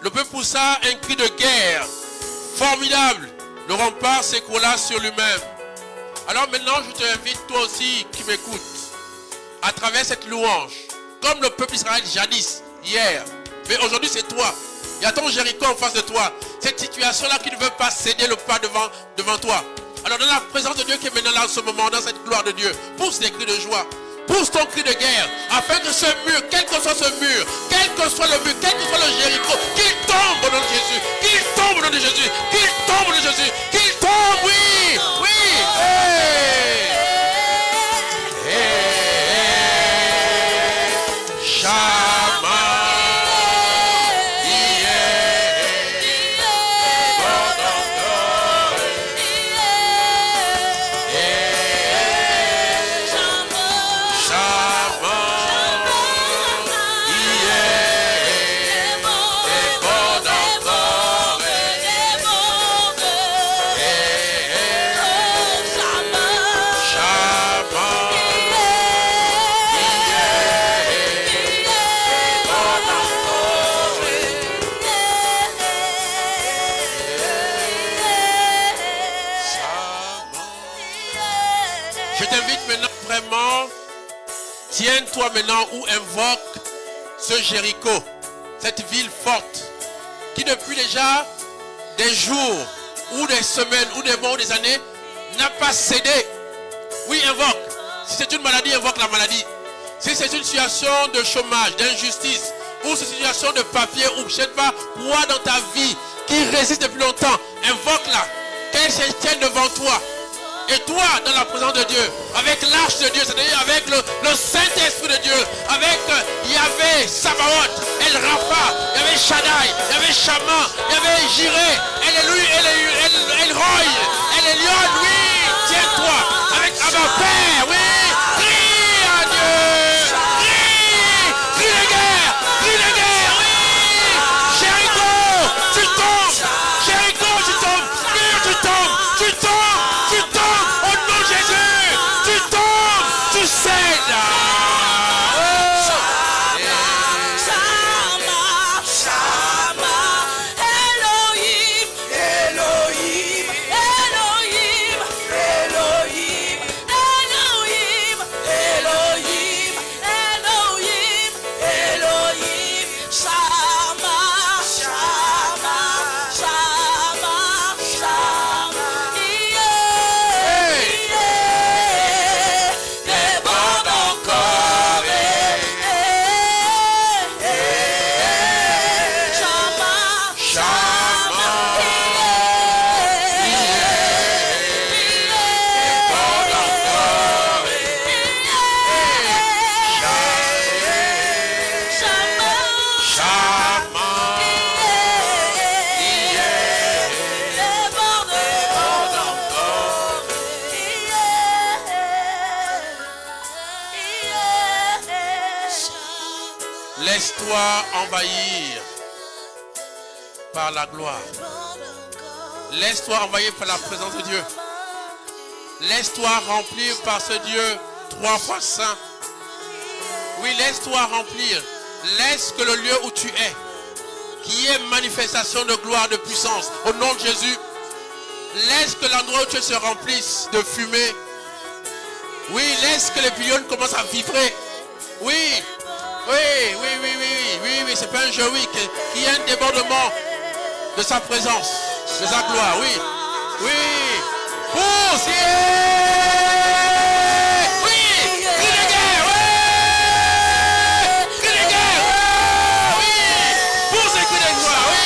le peuple poussa un cri de guerre formidable. Le rempart s'écroula sur lui-même. Alors maintenant, je t'invite, toi aussi qui m'écoutes, à travers cette louange, comme le peuple d'Israël jadis, hier, mais aujourd'hui c'est toi. Il y a ton Jéricho en face de toi. Cette situation-là qui ne veut pas céder le pas devant toi. Alors dans la présence de Dieu qui est maintenant là en ce moment, dans cette gloire de Dieu, pousse des cris de joie. Pousse ton cri de guerre, afin que ce mur, quel que soit ce mur, quel que soit le mur, quel que soit le Jéricho, qu'il tombe au nom de Jésus, qu'il tombe au nom de Jésus, qu'il tombe au nom de Jésus, qu'il tombe, oui, oui, tiens-toi maintenant ou invoque ce Jéricho, cette ville forte, qui depuis déjà des jours, ou des semaines, ou des mois, ou des années, n'a pas cédé. Oui, invoque. Si c'est une maladie, invoque la maladie. Si c'est une situation de chômage, d'injustice, ou c'est une situation de papier, ou je ne sais pas quoi dans ta vie, qui résiste depuis longtemps, invoque-la. Qu'elle se tienne devant toi. Et toi, dans la présence de Dieu, avec l'arche de Dieu, c'est-à-dire avec le Saint-Esprit de Dieu, avec Yahvé, Sabaoth, El Rapha, il y avait Shaddai, il y avait Shama, il y avait Jireh, El Roy, El Elyon, Laisse-toi envahir par la gloire. Laisse-toi envahir par la présence de Dieu. Laisse-toi remplir par ce Dieu 3 fois saint. Oui, laisse-toi remplir. Laisse que le lieu où tu es, qui est manifestation de gloire, de puissance, au nom de Jésus, laisse que l'endroit où tu es se remplisse de fumée. Oui, laisse que les pylônes commencent à vibrer. Oui, c'est pas un jeu, oui, qu'il y ait un débordement de sa présence, de sa gloire, oui. Pousse, oui, cri de guerre, cri de guerre, oui, pousse et cri de gloire, oui.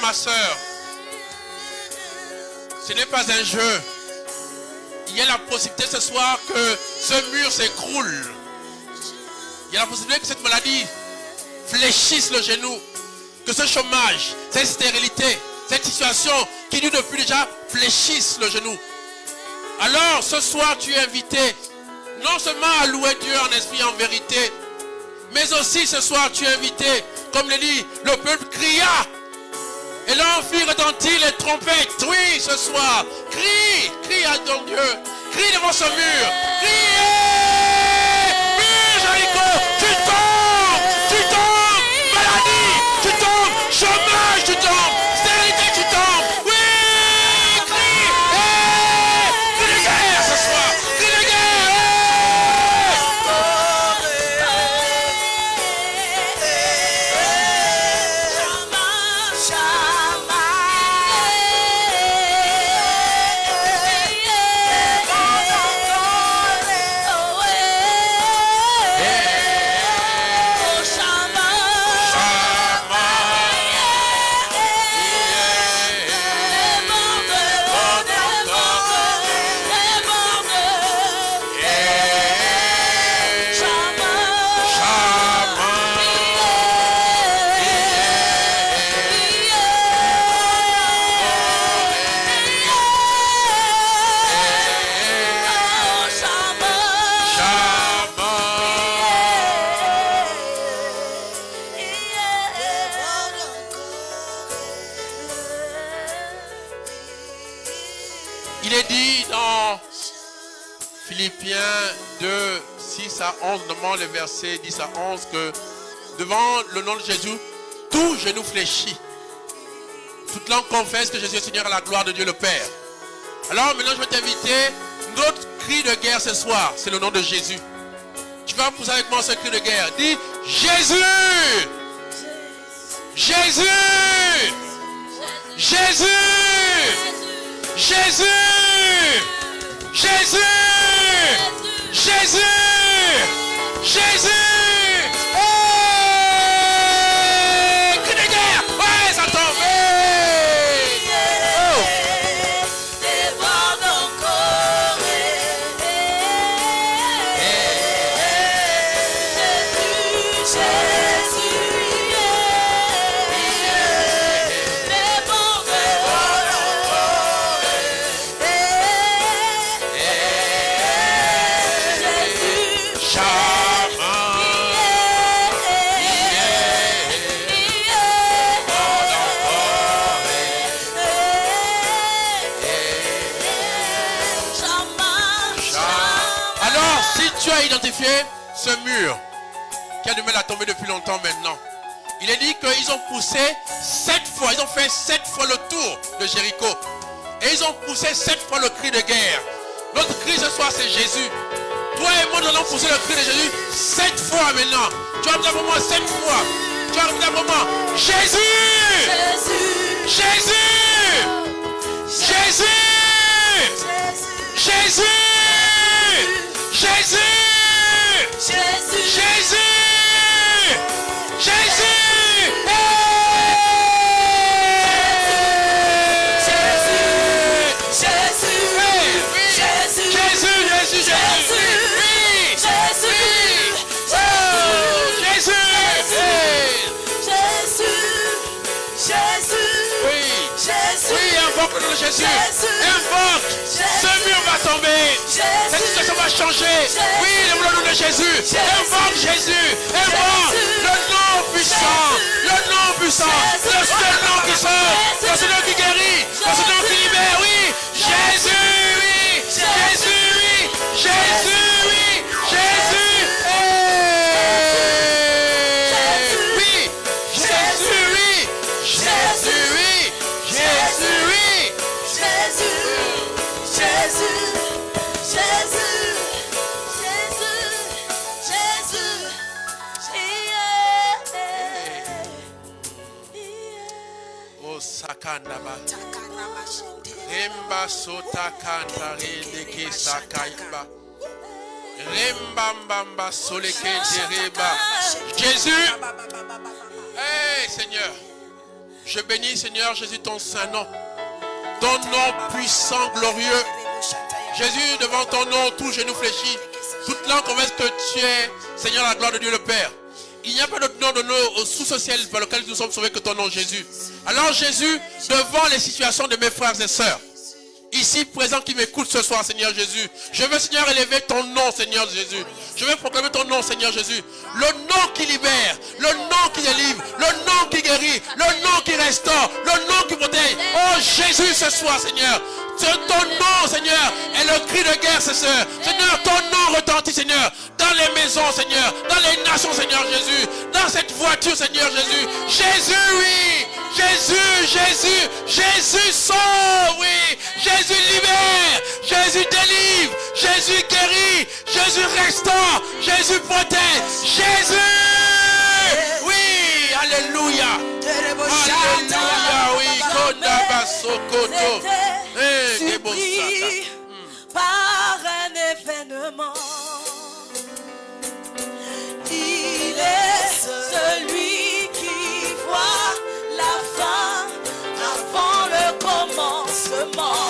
Ma soeur, ce n'est pas un jeu. Il y a la possibilité ce soir que ce mur s'écroule. Il y a la possibilité que cette maladie fléchisse le genou, que ce chômage, cette stérilité, cette situation qui dure depuis déjà fléchisse le genou. Alors ce soir tu es invité non seulement à louer Dieu en esprit et en vérité, mais aussi ce soir tu es invité, comme le dit, le peuple cria. Et là, on fit retentir les trompettes. Oui, ce soir. Crie à ton Dieu. Crie devant ce mur. Criez. Mur Jéricho, tu tombes. Maladie, tu tombes. Chômage, tu tombes. Stérilité, tu tombes. Oui, crie. Crie de guerre ce soir. Crie de guerre. Il est dit dans Philippiens 2, 6 à 11, notamment les versets 10 à 11, que devant le nom de Jésus, tout genou fléchit. Toute langue confesse que Jésus est Seigneur à la gloire de Dieu le Père. Alors maintenant je vais t'inviter, notre cri de guerre ce soir, c'est le nom de Jésus. Tu vas pousser avec moi ce cri de guerre. Dis Jésus! Jésus! Jésus! Jésus! Jésus! Jésus! Jésus! Hey! Cri de guerre! Ouais, ça tombe! Hey! Oh! Tu as identifié ce mur qui a du mal à tomber depuis longtemps maintenant. Il est dit qu'ils ont poussé 7 fois. Ils ont fait 7 fois le tour de Jéricho. Et ils ont poussé 7 fois le cri de guerre. Notre cri ce soir, c'est Jésus. Toi et moi, nous allons pousser le cri de Jésus 7 fois maintenant. Tu vas me dire pour moi 7 fois. Tu vas me dire pour moi Jésus! Jésus! Jésus! Jésus! Jésus! Jésus! Jésus! Jésus! Jésus, invoque, ce mur va tomber, cette situation va changer. Oui, le nom de Jésus, invoque Jésus, invoque le nom puissant, le nom puissant, le seul nom qui sauve, le seul nom qui guérit, le seul nom qui libère. Oui, Jésus, oui, Jésus, oui, Jésus, oui, Jésus, oui, Jésus, oui, Jésus, oui, Jésus, oui. Sakandaba Remba sota kantare leke sakaiba Rembambamba soleke tereba. Jésus. Hey Seigneur, je bénis Seigneur Jésus ton saint nom, ton nom puissant, glorieux. Jésus, devant ton nom, tout genou fléchit, toute langue confesse que tu es Seigneur la gloire de Dieu le Père. Il n'y a pas d'autre nom de nous sous ce ciel par lequel nous sommes sauvés que ton nom Jésus. Alors Jésus, devant les situations de mes frères et sœurs, ici présents qui m'écoutent ce soir, Seigneur Jésus, je veux Seigneur élever ton nom, Seigneur Jésus. Je veux proclamer ton nom, Seigneur Jésus. Le nom qui libère, le nom qui délivre, le nom qui guérit, le nom qui restaure, le nom qui protège. Oh Jésus, ce soir, Seigneur. Ton nom, Seigneur, est le cri de guerre, Seigneur. Seigneur, ton nom retentit, Seigneur, dans les maisons, Seigneur, dans les nations, Seigneur Jésus, dans cette voiture, Seigneur Jésus. Jésus, oui. Jésus, Jésus, Jésus sauve, oui. Jésus libère, Jésus délivre, Jésus guérit, Jésus restaure, Jésus protège. Jésus, oui, alléluia. Alléluia, oui. Kondabasokoto. Surpris par un événement, il est celui qui voit la fin avant le commencement.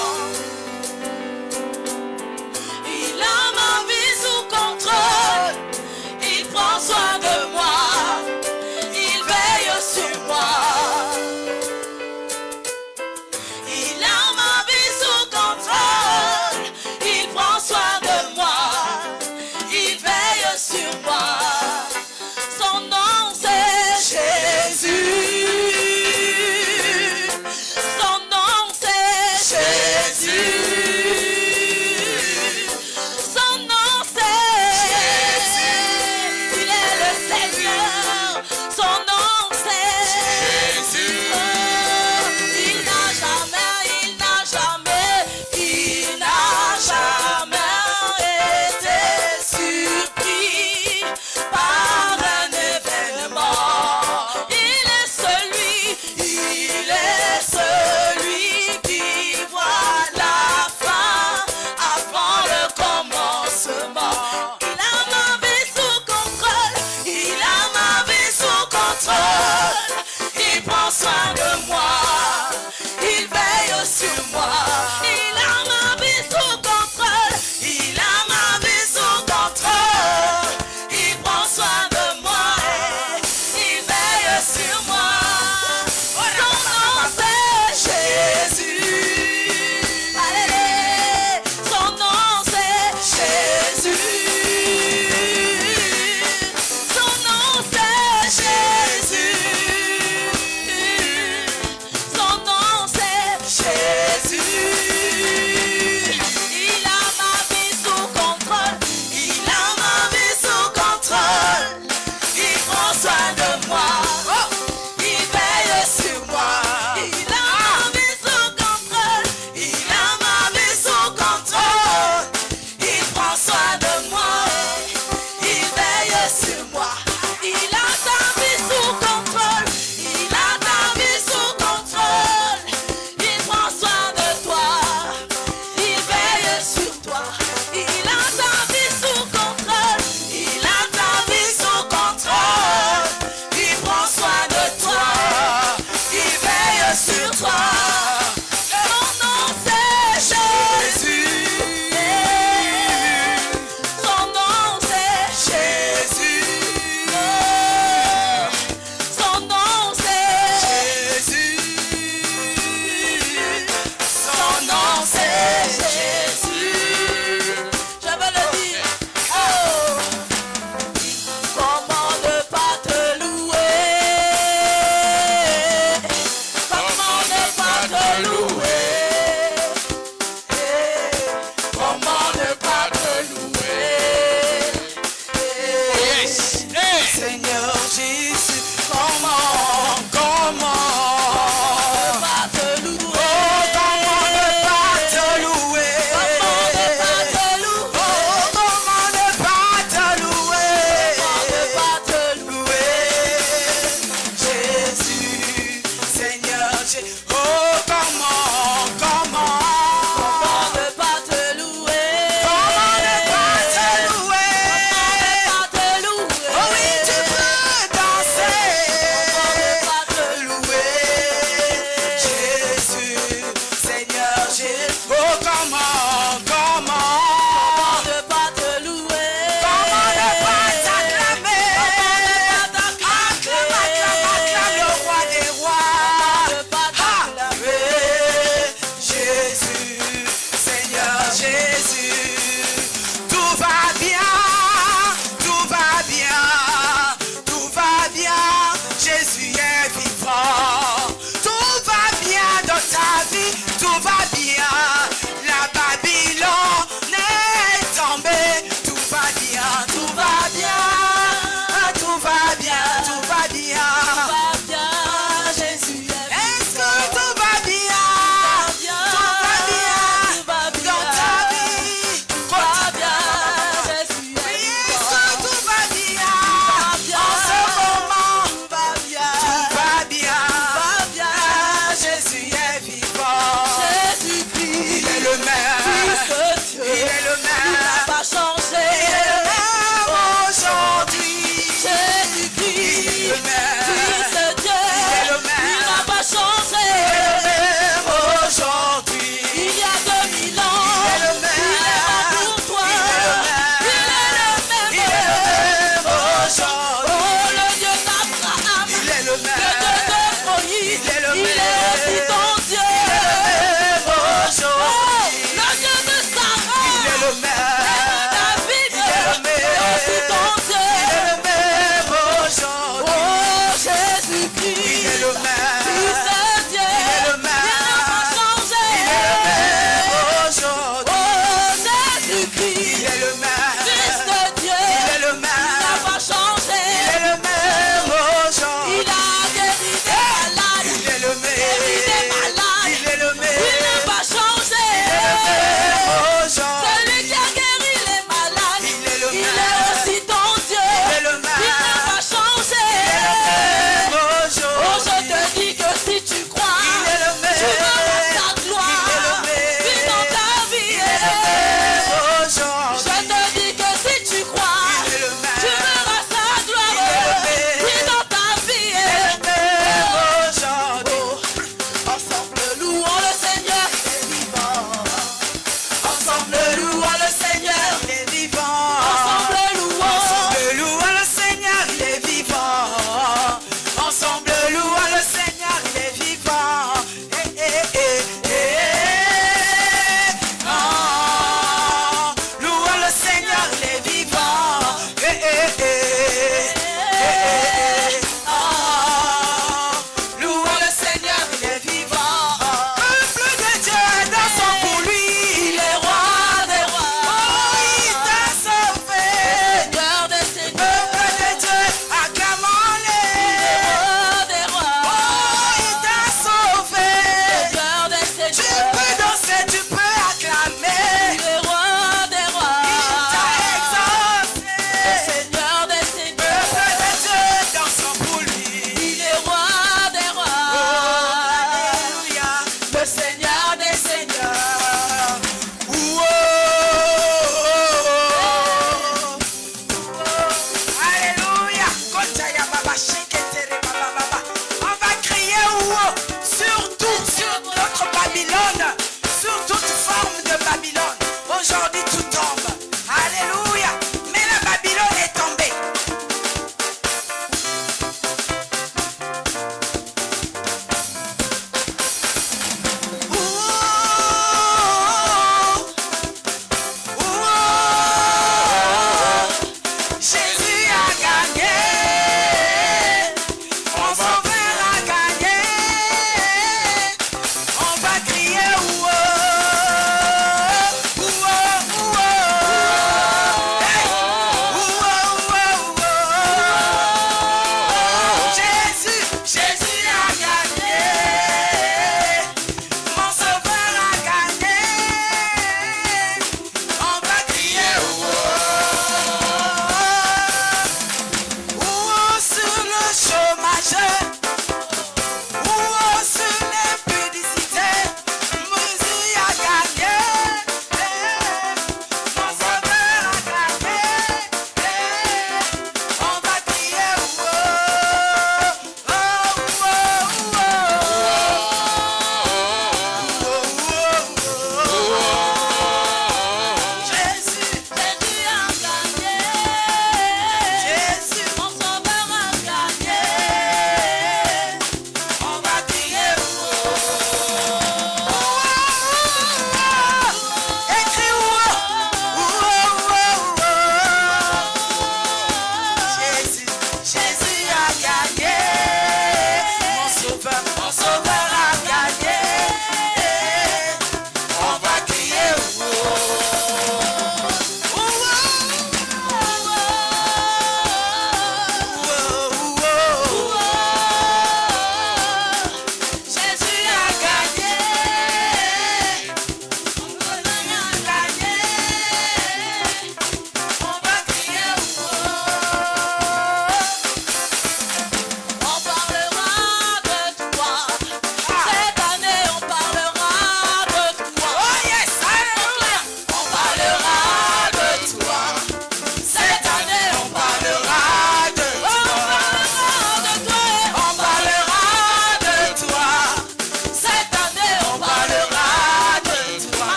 Il a ma vie sous contrôle, il prend soin de moi, il veille sur moi. Il a ma vie sous contrôle, il prend soin de moi.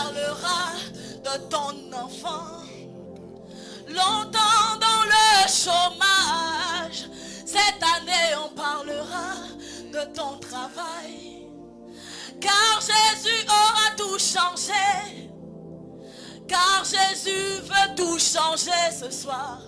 parlera de ton enfant. Longtemps dans le chômage, cette année on parlera de ton travail. Car Jésus aura tout changé. Car Jésus veut tout changer ce soir.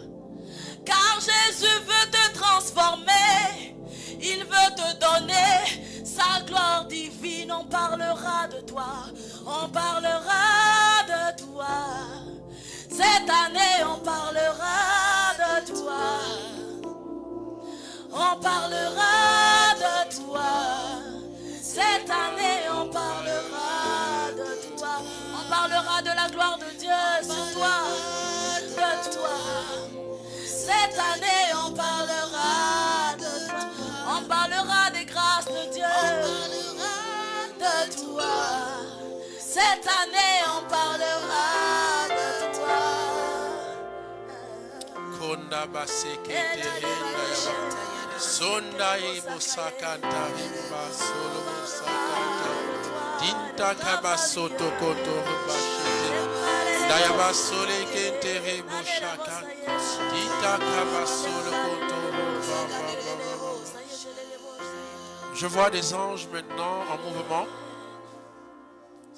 Car Jésus veut te transformer. Il veut te donner sa gloire divine. On parlera de toi. On parlera de toi. Cette année on parlera de toi. On parlera de toi. Cette année on parlera de toi. On parlera de la gloire de Dieu sur toi. De toi. Cette année on parlera de toi. On parlera des grâces de Dieu. De toi. Cette année on parlera de toi. Konda baseke tehenda sonda imo sakanta himba solo sakanta dinta kabasoto koto bashite daya basole kente rebo shaka dinta kabasolo koto ba. Je vois des anges maintenant en mouvement.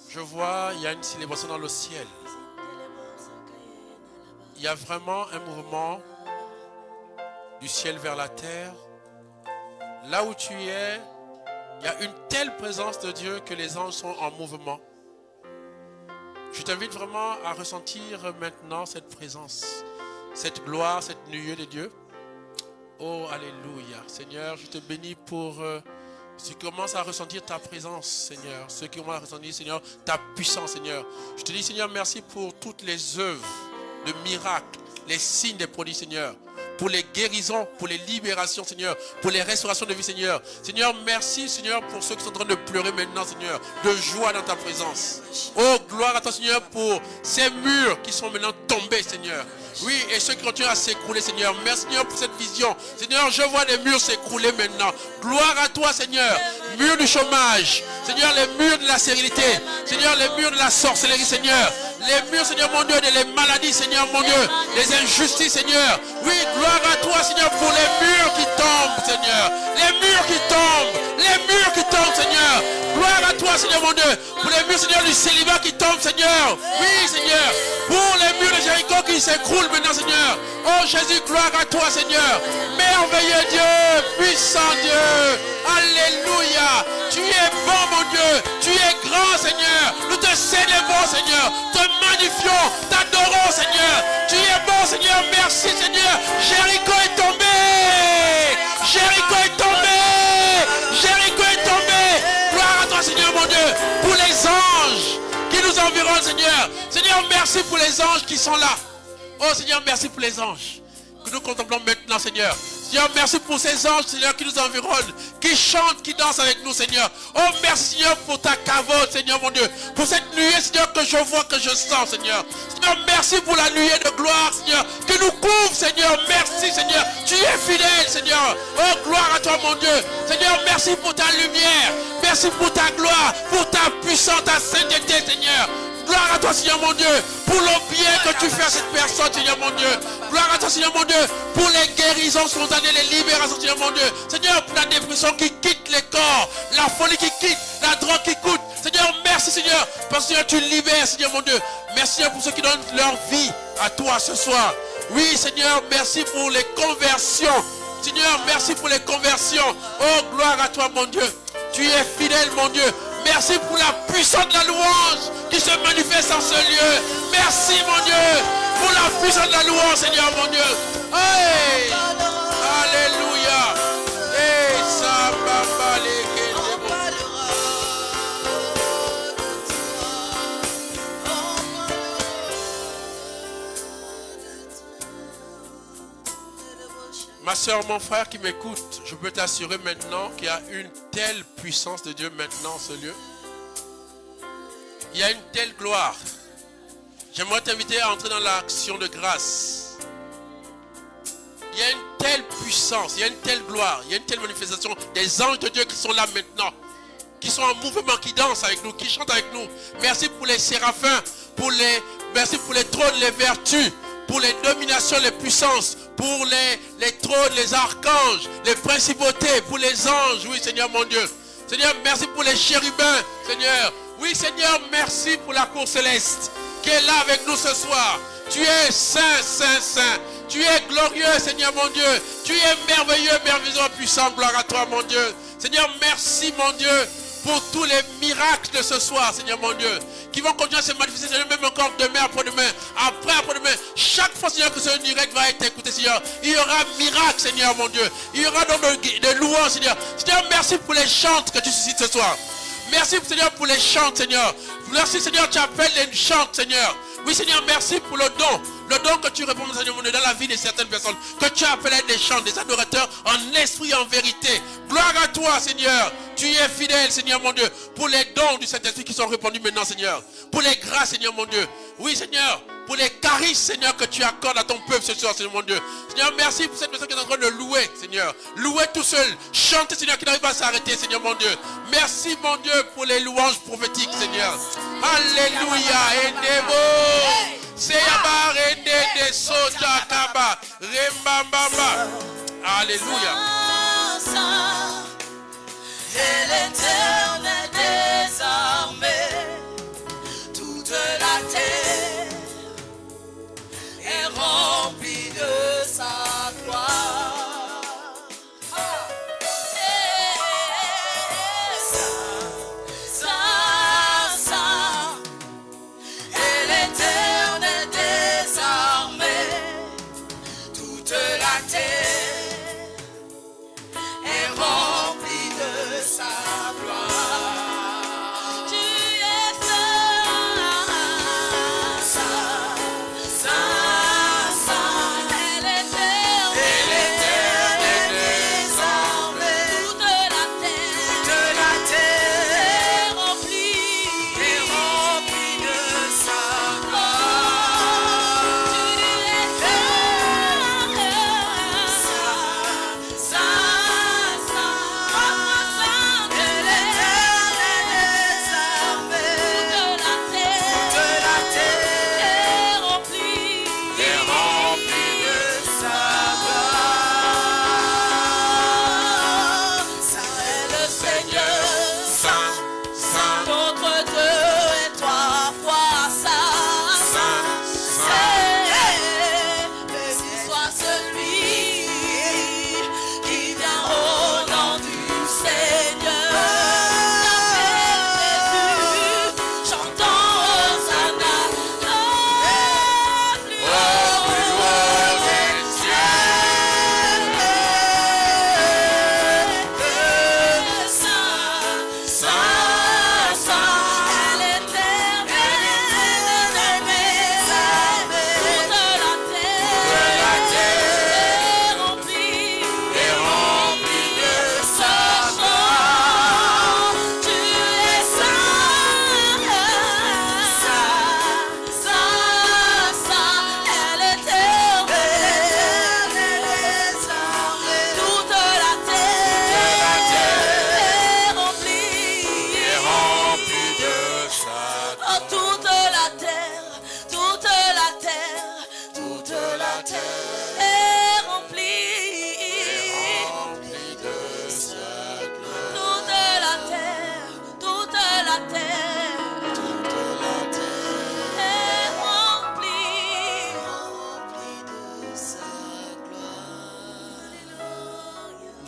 Je vois, il y a une célébration dans le ciel. Il y a vraiment un mouvement du ciel vers la terre. Là où tu es, il y a une telle présence de Dieu que les anges sont en mouvement. Je t'invite vraiment à ressentir maintenant cette présence, cette gloire, cette nuée de Dieu. Oh, alléluia. Seigneur, je te bénis pour ceux qui commencent à ressentir ta présence, Seigneur. Ceux qui commencent à ressentir, Seigneur, ta puissance, Seigneur. Je te dis, Seigneur, merci pour toutes les œuvres de miracles, les signes des prodiges, Seigneur. Pour les guérisons, pour les libérations, Seigneur. Pour les restaurations de vie, Seigneur. Seigneur, merci, Seigneur, pour ceux qui sont en train de pleurer maintenant, Seigneur. De joie dans ta présence. Oh, gloire à toi, Seigneur, pour ces murs qui sont maintenant tombés, Seigneur. Oui, et ceux qui continuent à s'écrouler, Seigneur. Merci, Seigneur, pour cette vision. Seigneur, je vois les murs s'écrouler maintenant. Gloire à toi, Seigneur. Murs du chômage. Seigneur, les murs de la stérilité. Seigneur, les murs de la sorcellerie, Seigneur. Les murs, Seigneur, mon Dieu, des maladies, Seigneur, mon Dieu. Les injustices, Seigneur. Oui, gloire à toi, Seigneur, pour les murs qui tombent, Seigneur. Les murs qui tombent. Les murs qui tombent, Seigneur. Gloire à toi, Seigneur, mon Dieu. Pour les murs, Seigneur, du célibat qui tombent, Seigneur. Oui, Seigneur. Pour les murs de Jéricho qui s'écroulent maintenant, Seigneur. Oh Jésus, gloire à toi, Seigneur. Merveilleux Dieu, puissant Dieu. Alléluia. Tu es bon, mon Dieu. Tu es grand, Seigneur. Nous te célébrons, Seigneur. Te magnifions, t'adorons, Seigneur. Tu es bon, Seigneur. Merci, Seigneur. Jéricho est tombé. Jéricho est tombé. Jéricho est tombé. Gloire à toi, Seigneur, mon Dieu. Pour les anges qui nous environnent, Seigneur. Seigneur, merci pour les anges qui sont là. Oh Seigneur, merci pour les anges que nous contemplons maintenant, Seigneur. Seigneur, merci pour ces anges, Seigneur, qui nous environnent, qui chantent, qui dansent avec nous, Seigneur. Oh, merci, Seigneur, pour ta cavote, Seigneur, mon Dieu. Pour cette nuée, Seigneur, que je vois, que je sens, Seigneur. Seigneur, merci pour la nuée de gloire, Seigneur, qui nous couvre, Seigneur. Merci, Seigneur. Tu es fidèle, Seigneur. Oh, gloire à toi, mon Dieu. Seigneur, merci pour ta lumière. Merci pour ta gloire, pour ta puissance, ta sainteté, Seigneur. Gloire à toi, Seigneur, mon Dieu, pour le bien que tu fais à cette personne, Seigneur, mon Dieu. Gloire à toi, Seigneur, mon Dieu, pour les guérisons spontanées, les libérations, Seigneur, mon Dieu. Seigneur, pour la dépression qui quitte les corps, la folie qui quitte, la drogue qui coûte. Seigneur, merci, Seigneur, parce que Seigneur, tu libères, Seigneur, mon Dieu. Merci, Seigneur, pour ceux qui donnent leur vie à toi ce soir. Oui, Seigneur, merci pour les conversions. Seigneur, merci pour les conversions. Oh, gloire à toi, mon Dieu. Tu es fidèle, mon Dieu. Merci pour la puissance de la louange qui se manifeste en ce lieu. Merci, mon Dieu, pour la puissance de la louange, Seigneur, mon Dieu. Hey! Alléluia. Hey, ça va les Ma soeur, mon frère qui m'écoute, je peux t'assurer maintenant qu'il y a une telle puissance de Dieu maintenant en ce lieu. Il y a une telle gloire. J'aimerais t'inviter à entrer dans l'action de grâce. Il y a une telle puissance, il y a une telle gloire, il y a une telle manifestation des anges de Dieu qui sont là maintenant. qui sont en mouvement, qui dansent avec nous, qui chantent avec nous. Merci pour les séraphins, merci pour les trônes, les vertus, pour les dominations, les puissances, pour les trônes, les archanges, les principautés, pour les anges. Oui, Seigneur mon Dieu. Seigneur, merci pour les chérubins, Seigneur. Oui, Seigneur, merci pour la cour céleste qui est là avec nous ce soir. Tu es saint, saint, saint. Tu es glorieux, Seigneur mon Dieu. Tu es merveilleux, merveilleux, puissant. Gloire à toi, mon Dieu. Seigneur, merci, mon Dieu, pour tous les miracles de ce soir, Seigneur mon Dieu, qui vont continuer à se manifester, Seigneur, même encore demain, après-demain, après-demain. Chaque fois, Seigneur, que ce direct va être écouté, Seigneur, il y aura un miracle, Seigneur mon Dieu. Il y aura donc de louanges, Seigneur. Seigneur, merci pour les chants que tu suscites ce soir. Merci, Seigneur, pour les chants, Seigneur. Merci, Seigneur, tu appelles les chants, Seigneur. Oui, Seigneur, merci pour le don que tu réponds, Seigneur, mon Dieu, dans la vie de certaines personnes, que tu appelles des chants, des adorateurs en esprit, en vérité. Gloire à toi, Seigneur. Tu es fidèle, Seigneur, mon Dieu, pour les dons du Saint-Esprit qui sont répandus maintenant, Seigneur. Pour les grâces, Seigneur, mon Dieu. Oui, Seigneur, pour les charismes, Seigneur, que tu accordes à ton peuple ce soir, Seigneur, mon Dieu. Seigneur, merci pour cette personne qui est en train de louer, Seigneur. Louer tout seul. Chanter, Seigneur, qui n'arrive pas à s'arrêter, Seigneur, mon Dieu. Merci, mon Dieu, pour les louanges prophétiques, Seigneur. Alléluia. Endebo. Seyaba rende de soja kaba. Rembambamba. Alléluia. Et l'Éternel des armées, toute la terre est remplie de sa gloire. Saint, et l'Éternel des armées, toute la terre est remplie de sa gloire. Tu es saint, saint, et l'Éternel des armées, toute la terre est remplie de sa gloire. Tu es saint,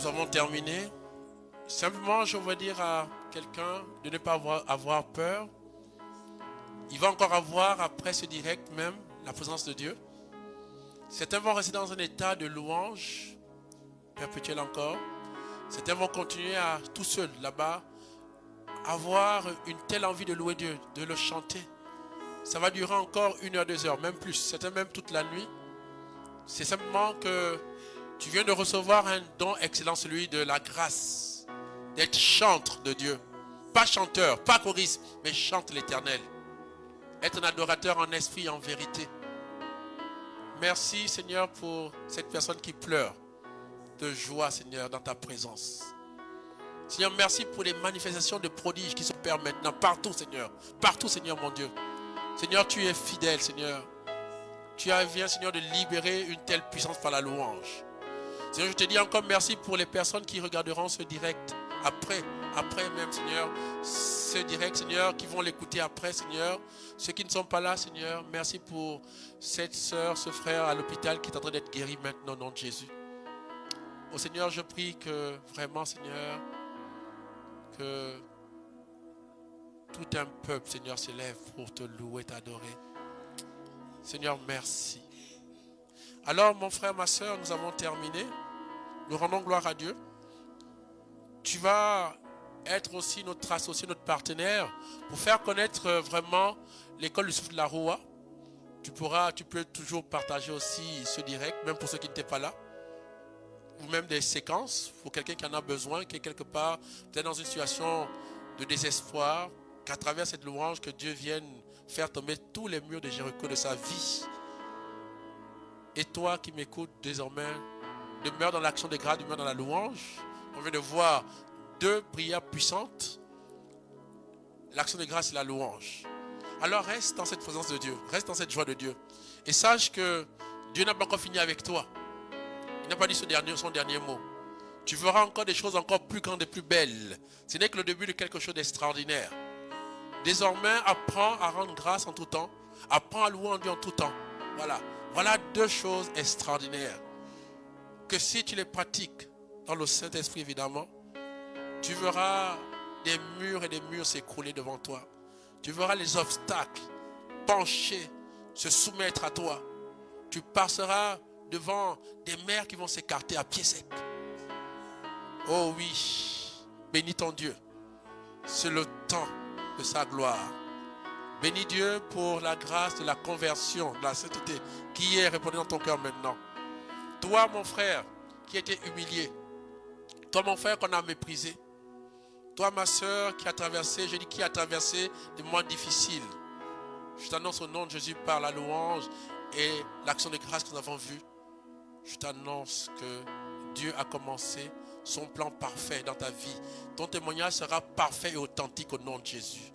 Nous avons terminé. Simplement, je veux dire à quelqu'un de ne pas avoir peur. Il va encore avoir, après ce direct même, la présence de Dieu. Certains vont rester dans un état de louange perpétuel encore. Certains vont continuer à, tout seuls, là-bas, avoir une telle envie de louer Dieu, de le chanter. Ça va durer encore 1 heure, 2 heures, même plus. Certains même toute la nuit. C'est simplement que tu viens de recevoir un don excellent, celui de la grâce, d'être chantre de Dieu. Pas chanteur, pas choriste, mais chante l'Éternel. Être un adorateur en esprit et en vérité. Merci Seigneur pour cette personne qui pleure de joie, Seigneur, dans ta présence. Seigneur, merci pour les manifestations de prodiges qui s'opèrent maintenant partout, Seigneur. Partout, Seigneur, mon Dieu. Seigneur, tu es fidèle, Seigneur. Tu viens, Seigneur, de libérer une telle puissance par la louange. Seigneur, je te dis encore merci pour les personnes qui regarderont ce direct après même, Seigneur, ce direct, Seigneur, qui vont l'écouter après, Seigneur. Ceux qui ne sont pas là, Seigneur, merci pour cette soeur, ce frère à l'hôpital qui est en train d'être guéri maintenant au nom de Jésus. Oh Seigneur, je prie que vraiment, Seigneur, que tout un peuple, Seigneur, s'élève pour te louer, t'adorer. Seigneur, merci. Alors, mon frère, ma soeur, nous avons terminé. Nous rendons gloire à Dieu. Tu vas être aussi notre associé, notre partenaire pour faire connaître vraiment l'école du souffle de la Roua. Tu peux toujours partager aussi ce direct, même pour ceux qui n'étaient pas là. Ou même des séquences pour quelqu'un qui en a besoin, qui est quelque part peut-être dans une situation de désespoir, qu'à travers cette louange, que Dieu vienne faire tomber tous les murs de Jéricho de sa vie. Et toi qui m'écoutes désormais, demeure dans l'action de grâce, demeure dans la louange. On vient de voir deux prières puissantes. L'action de grâce et la louange. Alors reste dans cette présence de Dieu. Reste dans cette joie de Dieu. Et sache que Dieu n'a pas encore fini avec toi. Il n'a pas dit son dernier mot. Tu feras encore des choses encore plus grandes et plus belles. Ce n'est que le début de quelque chose d'extraordinaire. Désormais, apprends à rendre grâce en tout temps. Apprends à louer en Dieu en tout temps. Voilà deux choses extraordinaires. Que si tu les pratiques dans le Saint-Esprit, évidemment, tu verras des murs et des murs s'écrouler devant toi. Tu verras les obstacles pencher, se soumettre à toi. Tu passeras devant des mers qui vont s'écarter à pied sec. Oh oui, bénis ton Dieu. C'est le temps de sa gloire. Bénis Dieu pour la grâce de la conversion, de la sainteté qui est répandue dans ton cœur maintenant. Toi, mon frère, qui était humilié. Toi, mon frère, qu'on a méprisé. Toi, ma soeur, qui a traversé des moments difficiles. Je t'annonce au nom de Jésus par la louange et l'action de grâce que nous avons vue. Je t'annonce que Dieu a commencé son plan parfait dans ta vie. Ton témoignage sera parfait et authentique au nom de Jésus.